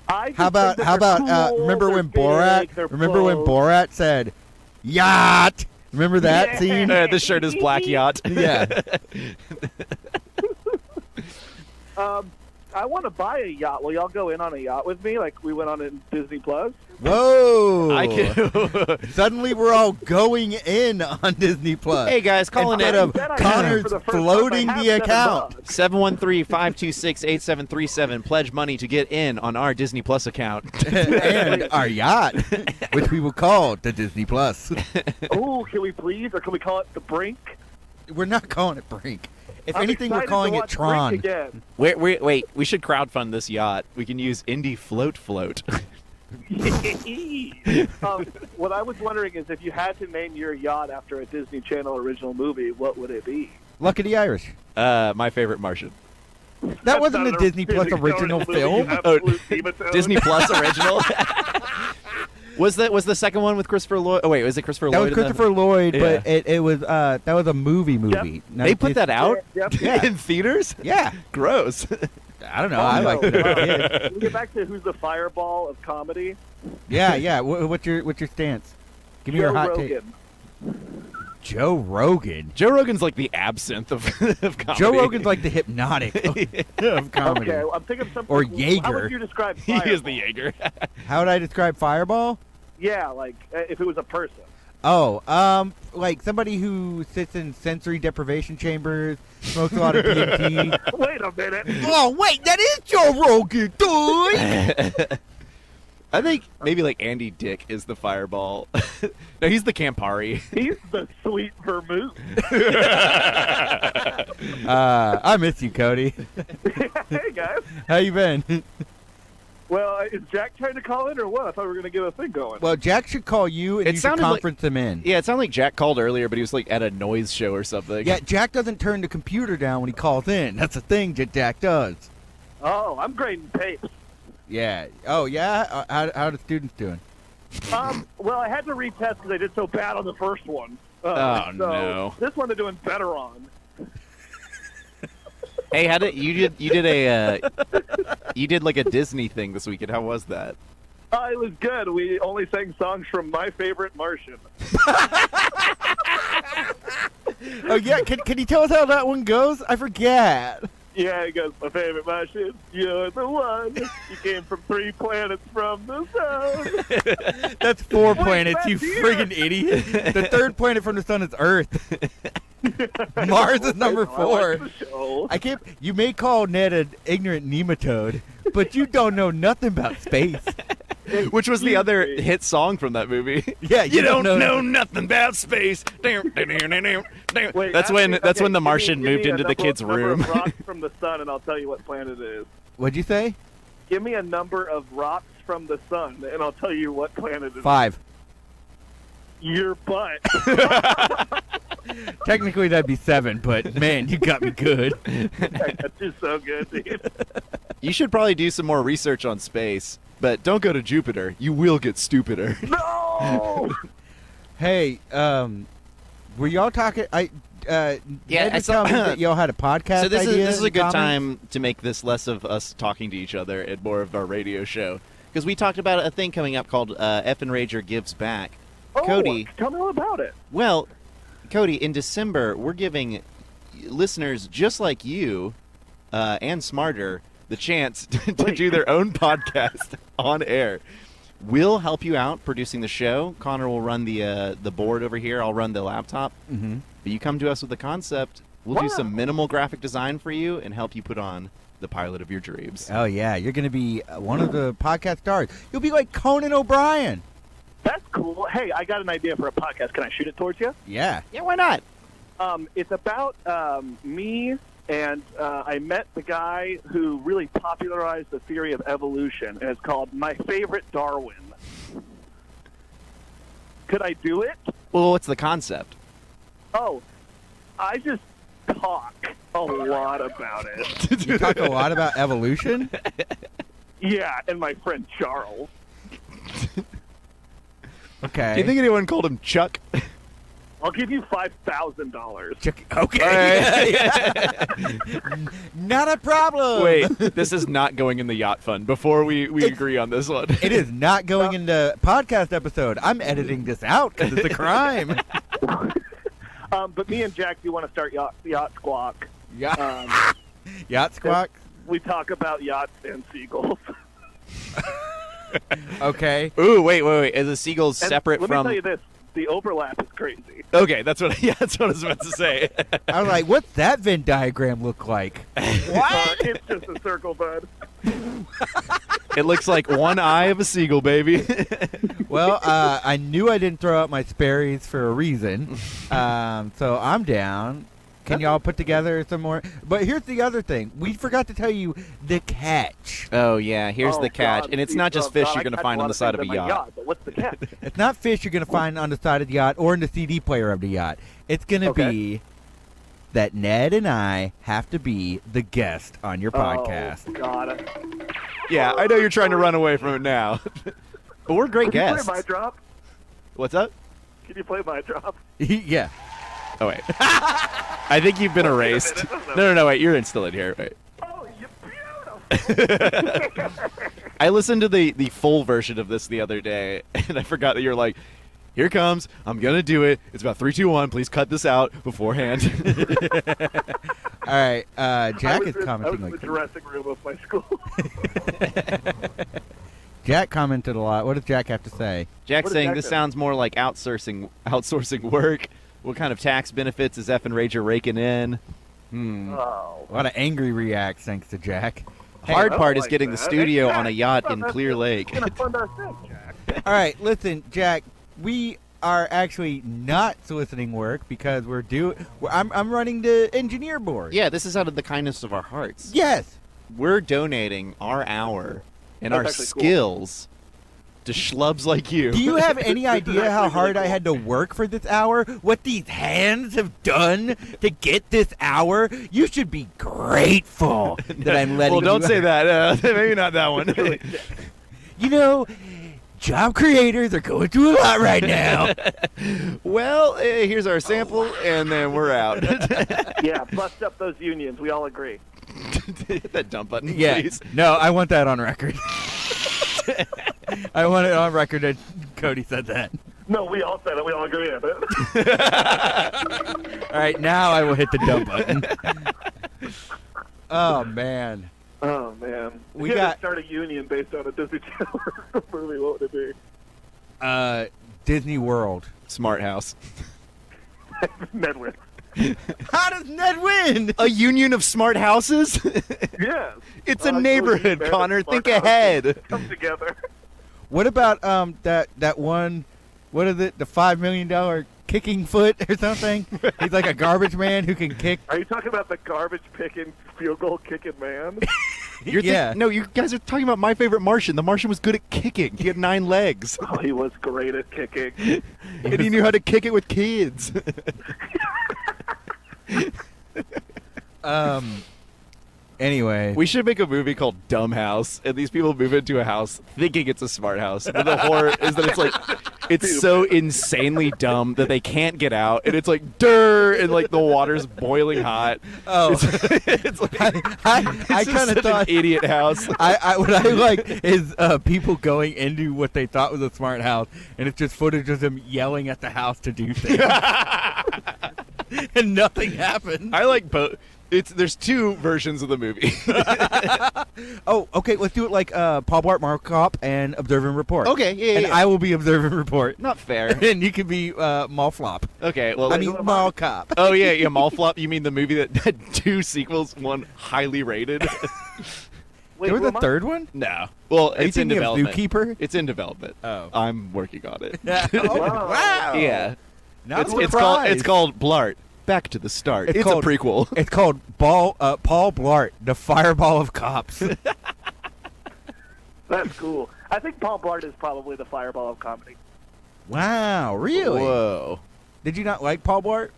I just How about think that they're cool, remember they're when big, Borat they're remember when close. Borat said yacht? Remember that Yeah. scene? The shirt is black yacht. Yeah. I want to buy a yacht. Will y'all go in on a yacht with me? Like we went on in Disney Plus. Whoa! I can. Suddenly we're all going in on Disney Plus. Hey guys, calling Instead it of Then I Connor's for the first floating month, I the have account. $7. 713-526-8737. Pledge money to get in on our Disney Plus account. And our yacht, which we will call the Disney Plus. Oh, can we please, or can we call it the Brink? We're not calling it Brink. If I'm anything, we're excited calling to it watch Tron. Brink again. Wait, we should crowdfund this yacht. We can use Indie Float. What I was wondering is if you had to name your yacht after a Disney Channel original movie, what would it be? Lucky the Irish. My favorite Martian. That wasn't not a an Disney Plus original movie, film. you absolute hematose. Disney Plus original. Was the second one with Christopher Lloyd? Oh wait, was it Christopher That Lloyd? was Christopher Lloyd, Yeah. but it was that was a movie. Yep. Not They put Disney. that out Yep. Yeah. in theaters. Yeah, Gross. I don't know. I like no. it. Yeah. Can we get back to who's the fireball of comedy? Yeah. What's your stance? Give me Joe your hot Rogan. take. Joe Rogan. Joe Rogan's like the absinthe of comedy. Joe Rogan's like the hypnotic of comedy. Okay, I'm thinking of something. Or How Jaeger. would you describe He fireball? is the Jaeger. How would I describe Fireball? Yeah, like if it was a person. Oh, like somebody who sits in sensory deprivation chambers, smokes a lot of DMT. Wait a minute. Oh, wait, that is Joe Rogan, dude! I think maybe like Andy Dick is the fireball. No, he's the Campari. He's the sweet vermouth. I miss you, Cody. Hey guys. How you been? Well, is Jack trying to call in or what? I thought we were going to get a thing going. Well, Jack should call you, and It you should sounded like- conference him in. Yeah, it sounded like Jack called earlier, but he was like at a noise show or something. Yeah, Jack doesn't turn the computer down when he calls in. That's the thing that Jack does. Oh, I'm grading tapes. Yeah. Oh, yeah? How are the students doing? Well, I had to retest because I did so bad on the first one. Oh, so no. This one they're doing better on. Hey, you did like a Disney thing this weekend? How was that? It was good. We only sang songs from My Favorite Martian. Oh, yeah. Can you tell us how that one goes? I forget. Yeah, it goes, My Favorite Martian, you're the one. You came from 3 planets from the sun. That's 4 Wait, planets, that's you here. friggin' idiot. The third planet from the sun is Earth. Mars is number I 4. like the show. I can't. You may call Ned an ignorant nematode, but you don't know nothing about space. Which was the Excuse other me. hit song from that movie. Yeah, You don't know nothing about space. Wait, That's when the give me- Martian give me moved a into the number- kid's number room. of rocks from the sun, and I'll tell you what planet it is. What'd you say? Give me a number of rocks from the sun, and I'll tell you what planet it is. 5. Your butt. Technically, that'd be 7, but man, you got me good. That's just so good, dude. You should probably do some more research on space, but don't go to Jupiter. You will get stupider. No! Hey, were y'all talking? Ned I was saw- telling me that y'all had a podcast. So this idea is a in good common? time to make this less of us talking to each other and more of our radio show. Because we talked about a thing coming up called Effin Rager Gives Back. Oh, Cody. tell me all about it. Well, Cody, in December, we're giving listeners just like you and smarter the chance to do their own podcast on air. We'll help you out producing the show. Connor will run the board over here. I'll run the laptop. Mm-hmm. But you come to us with a concept. We'll do Wow. some minimal graphic design for you and help you put on the pilot of your dreams. Oh yeah, you're gonna be one of the podcast stars. You'll be like Conan O'Brien. That's cool. Hey, I got an idea for a podcast. Can I shoot it towards you? Yeah. Yeah, why not? It's about me, and I met the guy who really popularized the theory of evolution, and it's called My Favorite Darwin. Could I do it? Well, what's the concept? Oh, I just talk a lot about it. You talk a lot about evolution. Yeah, and my friend Charles. Okay. Do you think anyone called him Chuck? I'll give you $5,000. Okay. Not a problem. Wait, this is not going in the yacht fund. Before we agree on this one. It is not going into podcast episode. I'm editing this out because it's a crime. But me and Jack do want to start Yacht Squawk. Yeah. Um, Yacht Squawk. we talk about yachts and seagulls. Okay. Ooh, wait. Is the seagulls And separate let from? me tell you this: the overlap is crazy. Okay, that's what I was about to say. I was like, what's that Venn diagram look like? It's just a circle, bud. It looks like one eye of a seagull, baby. Well, I knew I didn't throw out my Sperry's for a reason, so I'm down. Can y'all put together some more? But here's the other thing. We forgot to tell you the catch. Oh yeah, here's Oh, the catch, God. and it's not just Oh, fish God, you're I going to catch find on lot the side of a things in my yacht. But what's the catch? It's not fish you're going to find on the side of the yacht or in the CD player of the yacht. It's going to Okay. be that Ned and I have to be the guest on your podcast. Oh, God. Yeah, I know you're trying to run away from it now, but we're great Can you guests. play my drop? What's up? Can you play my drop? Yeah. Oh wait, I think you've been erased. No, wait, you're still in here. Wait. Oh, you're beautiful. I listened to the full version of this the other day, and I forgot that you're like, here comes, I'm gonna do it. It's about 3, 2, 1. Please cut this out beforehand. All right. Jack is I was commenting in the like dressing room of my school. Jack commented a lot. What does Jack have to say? Jack's What does saying Jack this say? sounds more like outsourcing work. What kind of tax benefits is Effin Rager raking in? Oh. A lot of angry reacts thanks to Jack. Hard I part don't is like getting the that. studio Hey, on a Jack, yacht I in thought Clear that's Lake. gonna fund our thing, Jack. All right, listen, Jack. We are actually not soliciting work because I'm running the engineer board. Yeah, this is out of the kindness of our hearts. Yes. We're donating our hour and That's our actually cool. skills to schlubs like you. Do you have any This is idea how actually hard really I had to work for this hour? What these hands have done to get this hour? You should be grateful that I'm letting Well, don't you say that. Maybe not that one. You know, job creators are going through a lot right now. Well, here's our sample, and then we're out. Yeah, bust up those unions. We all agree. Hit that dump button, Yeah. please. No, I want that on record. I want it on record that Cody said that. No, we all said it. We all agree on it. All right, now I will hit the dump button. Oh, man. Oh, man. We If you had got- to start a union based on a Disney Channel movie, what would it be? Disney World. Smart house. Nedwin. How does Ned win? A union of smart houses? Yes. It's a Cody, neighborhood, Bear, Connor. Smart Think House ahead. Come together. What about that one? What is it? The $5 million kicking foot or something? He's like a garbage man who can kick. Are you talking about the garbage picking, field goal kicking man? Yeah. No, you guys are talking about My Favorite Martian. The Martian was good at kicking. He had 9 legs. Oh, he was great at kicking. And he knew how to kick it with kids. Anyway, We should make a movie called Dumb House, and these people move into a house thinking it's a smart house. But the horror is that it's so insanely dumb that they can't get out, and it's like dirt, and like the water's boiling hot. oh, It's like I it's kind of such thought. an idiot house. What I like is people going into what they thought was a smart house, and it's just footage of them yelling at the house to do things, and nothing happens. I like both. There's 2 versions of the movie. Oh, okay. Let's do it like Paul Blart Mall Cop and Observe and Report. Okay, yeah, And yeah. I will be Observe and Report, Not fair. and you can be Mall Flop. Okay, well, I mean Mall Cop. oh yeah, Mall Flop. You mean the movie that had 2 sequels, one highly rated? Wait, There was who a am I? third one. No. Well, Are you it's in thinking of development. Zookeeper? It's in development. Oh. I'm working on it. Oh, Wow. wow. Yeah. Now It's I'm called surprised. Blart. Back to the start. It's It's called- a prequel. It's called Paul Blart, the Fireball of Cops. That's cool. I think Paul Blart is probably the fireball of comedy. Wow, really? Whoa. Did you not like Paul Blart?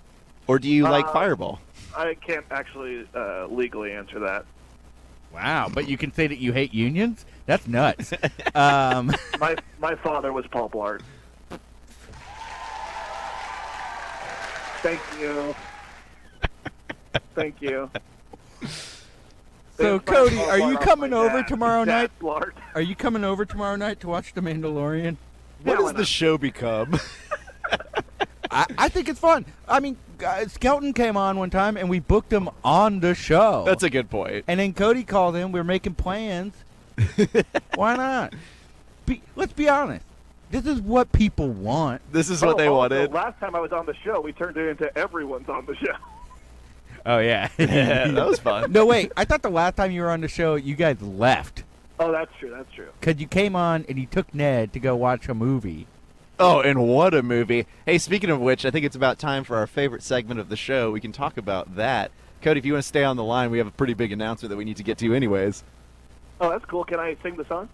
Or do you like Uh, Fireball? I can't actually legally answer that. Wow, but you can say that you hate unions? That's nuts. My father was Paul Blart. Thank you. Thank you. So, Thanks, my Cody, Paul are Blart you off coming my over dad. tomorrow Dad night? Blart. Are you coming over tomorrow night to watch The Mandalorian? What Yeah, does why the not? show become? I think it's fun. I mean, Skelton came on one time, and we booked him on the show. That's a good point. And then Cody called in. We were making plans. Why not? Let's be honest. This is what people want. This is what they wanted. Last time I was on the show, we turned it into everyone's on the show. Oh, yeah. Yeah, that was fun. No, wait. I thought the last time you were on the show, you guys left. Oh, that's true. That's true. Because you came on and you took Ned to go watch a movie. Oh, and what a movie. Hey, speaking of which, I think it's about time for our favorite segment of the show. We can talk about that. Cody, if you want to stay on the line, we have a pretty big announcement that we need to get to anyways. Oh, that's cool. Can I sing the song?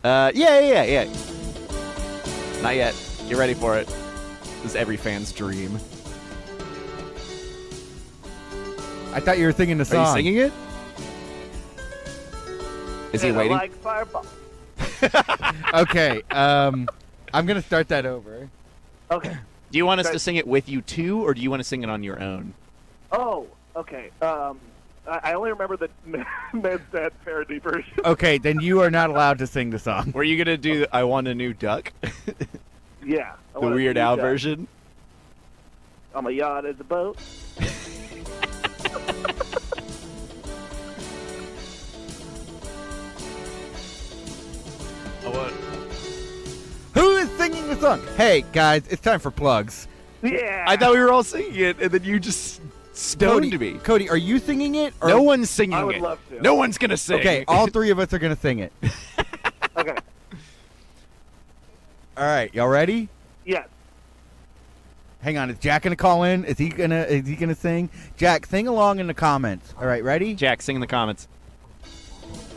Yeah. Not yet. Get ready for it. This is every fan's dream. I thought you were singing the song. Are you singing it? Is he waiting? I like Fireball. Okay. I'm going to start that over. Okay. Do you want us to sing it with you too, or do you want to sing it on your own? Oh, okay. I only remember the Ned's Dad parody version. Okay, then you are not allowed to sing the song. Were you going to do I Want a New Duck? Yeah. The Weird Al version? On my yacht is a boat. Who is singing the song? Hey, guys, it's time for plugs. Yeah. I thought we were all singing it, and then you just stoned me. Cody, are you singing it? Or... No one's singing I would it. love to. No one's going to sing. Okay, all three of us are going to sing it. Okay. All right, y'all ready? Yes. Hang on, is Jack gonna call in? Is he gonna sing? Jack, sing along in the comments. All right, ready? Jack, sing in the comments.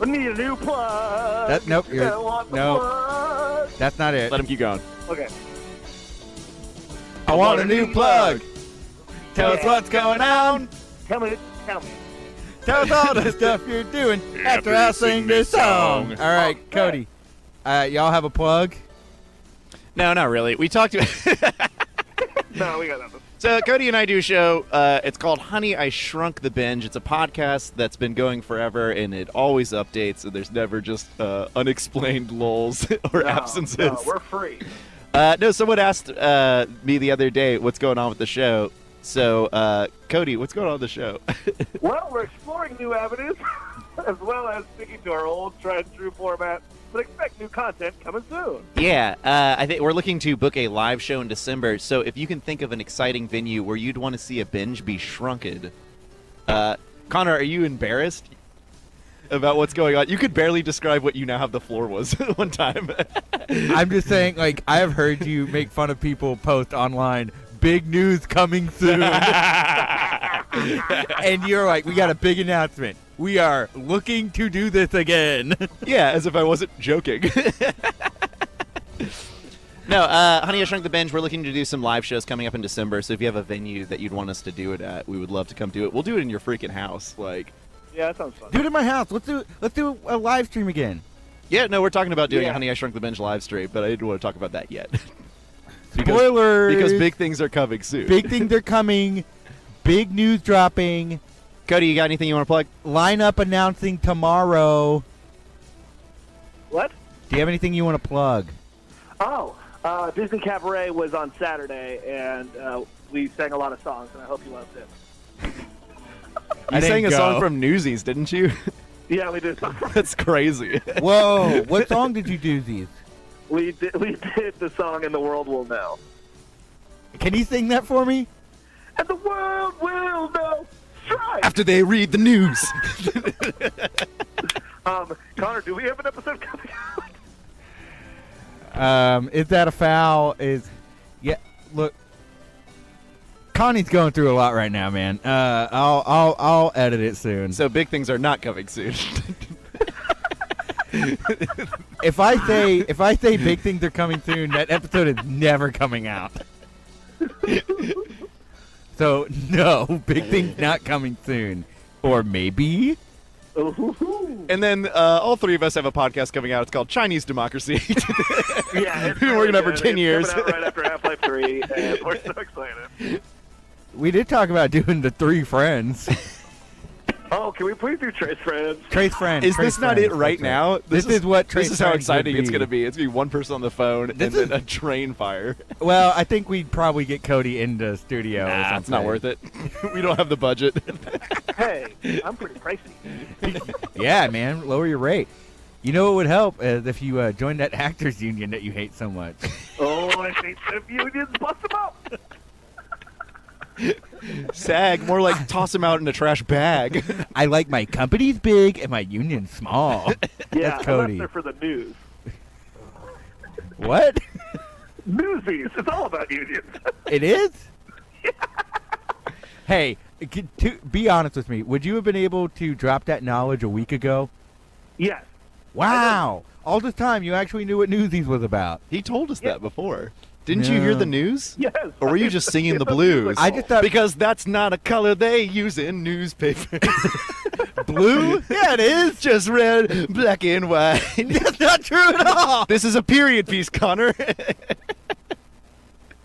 I need a new plug. Nope. I want the plug. That's not it. Let him keep going. Okay. I want a new plug. Tell us what's going on. Tell me. Tell us all the stuff you're doing after I sing this song. All right, Okay. Cody. Y'all have a plug? No, not really. We talked about... No, we got nothing. So Cody and I do a show. It's called Honey, I Shrunk the Binge. It's a podcast that's been going forever, and it always updates, and there's never just unexplained lulls or absences. No, we're free. No, someone asked me the other day what's going on with the show. So, Cody, what's going on with the show? Well, we're exploring new avenues, as well as sticking to our old tried and true format, but expect new content coming soon. Yeah, I think we're looking to book a live show in December. So if you can think of an exciting venue where you'd want to see a binge be shrunken, Connor, are you embarrassed about what's going on? You could barely describe what you now have the floor was one time. I'm just saying, like, I have heard you make fun of people post online, big news coming soon. And you're like, we got a big announcement. We are looking to do this again. Yeah, as if I wasn't joking. No, Honey, I Shrunk the Binge, we're looking to do some live shows coming up in December, so if you have a venue that you'd want us to do it at, we would love to come do it. We'll do it in your freaking house. Like, Yeah, that sounds fun. Do it in my house. Let's do a live stream again. yeah, no, we're talking about doing a Yeah. Honey, I Shrunk the Binge live stream, but I didn't want to talk about that yet. Spoilers. Because big things are coming soon. Big things are coming. Big news dropping. Cody, you got anything you want to plug? Lineup announcing tomorrow. What? Do you have anything you want to plug? Oh, Disney Cabaret was on Saturday, and we sang a lot of songs, and I hope you loved it. I You didn't sang a go. song from Newsies, didn't you? Yeah, we did. That's crazy. Whoa. What song did you do, these? We did the song "And the World Will Know." Can you sing that for me? And the world will know. Try. After they read the news. Connor, do we have an episode coming out? Is that a foul? Yeah. Look, Connie's going through a lot right now, man. I'll edit it soon. So big things are not coming soon. If I say big things are coming soon, that episode is never coming out. So no, big things not coming soon, or maybe. Ooh. And then all three of us have a podcast coming out. It's called Chinese Democracy. Yeah, it's We're gonna have for good. 10 years. It's coming out right after Half-Life 3, and we're so excited. We did talk about doing the Three Friends. Oh, can we please do Trace Friends? Trace Friends. Is Trace this not Friends, it right that's now? This is what Trace This is how Friends would exciting it's be. going to be. It's going to be one person on the phone This and then a train fire. Well, I think we'd probably get Cody into studio or something. It's not worth it. We don't have the budget. Hey, I'm pretty pricey. Yeah, man, lower your rate. You know what would help is if you joined that actors union that you hate so much. Oh, I hate them unions. Bust them up. SAG, more like toss him out in a trash bag. I like my companies big and my union small. Yeah, That's Cody. unless they're for the news. What? Newsies. It's all about unions. It is? Hey, be honest with me. Would you have been able to drop that knowledge a week ago? Yes. Wow. All this time, you actually knew what Newsies was about. He told us that before. Didn't you hear the news? Yes. Or were you just singing the blues? I just thought Because that's not a color they use in newspapers. blue? Yeah, it is. Just red, black, and white. That's not true at all. This is a period piece, Connor.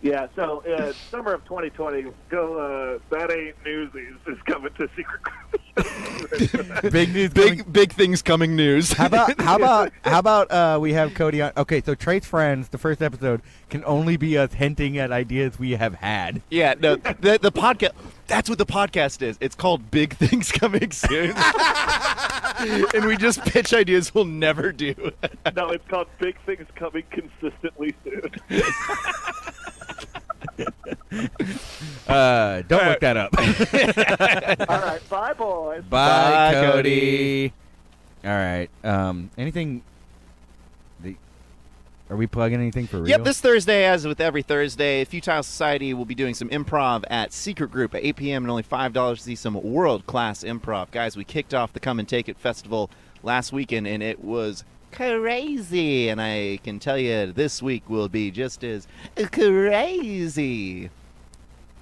Yeah, so summer of 2020, go, That Ain't Newsies is coming to Secret Group. Big news. coming- Big things coming news. How about we have Cody on? Okay, so Trace Friends, the first episode, can only be us hinting at ideas we have had. Yeah, no, the podcast, that's what the podcast is. It's called Big Things Coming Soon. And we just pitch ideas we'll never do. No, it's called Big Things Coming Consistently Soon. Don't look that up. All right, bye, boys. Bye, Bye, Cody. All right. Anything? Are we plugging anything for real? Yep, this Thursday, as with every Thursday, Futile Society will be doing some improv at Secret Group at 8 p.m. and only $5 to see some world-class improv. Guys, we kicked off the Come and Take It festival last weekend, and it was crazy. And I can tell you this week will be just as crazy.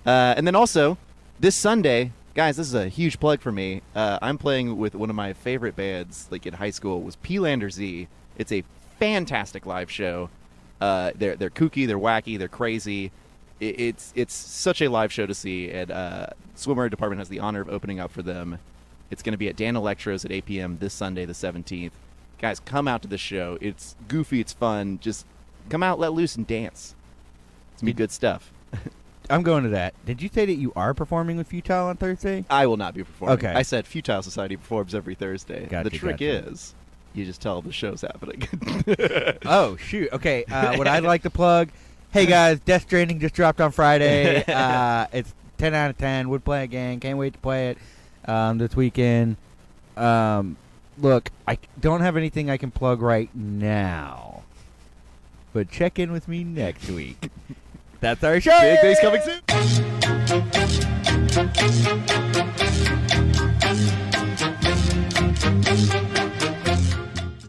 And then also, this Sunday, guys, this is a huge plug for me. I'm playing with one of my favorite bands, like in high school, was P-Lander Z. It's a fantastic live show. They're kooky, they're wacky, they're crazy. It's such a live show to see, and Swimwear Department has the honor of opening up for them. It's going to be at Dan Electro's at 8 p.m. this Sunday, the 17th. Guys, come out to the show. It's goofy, it's fun. Just come out, let loose, and dance. It's going to be good stuff. I'm going to that. Did you say that you are performing with Futile on Thursday? I will not be performing. Okay. I said Futile Society performs every Thursday. Gotcha, the trick gotcha. is, you just tell them the show's happening. Oh, shoot. Okay, what I'd like to plug, hey, guys, Death Stranding just dropped on Friday. It's 10 out of 10. Would play again. Can't wait to play it this weekend. Look, I don't have anything I can plug right now, but check in with me next week. That's our show. Big things coming soon.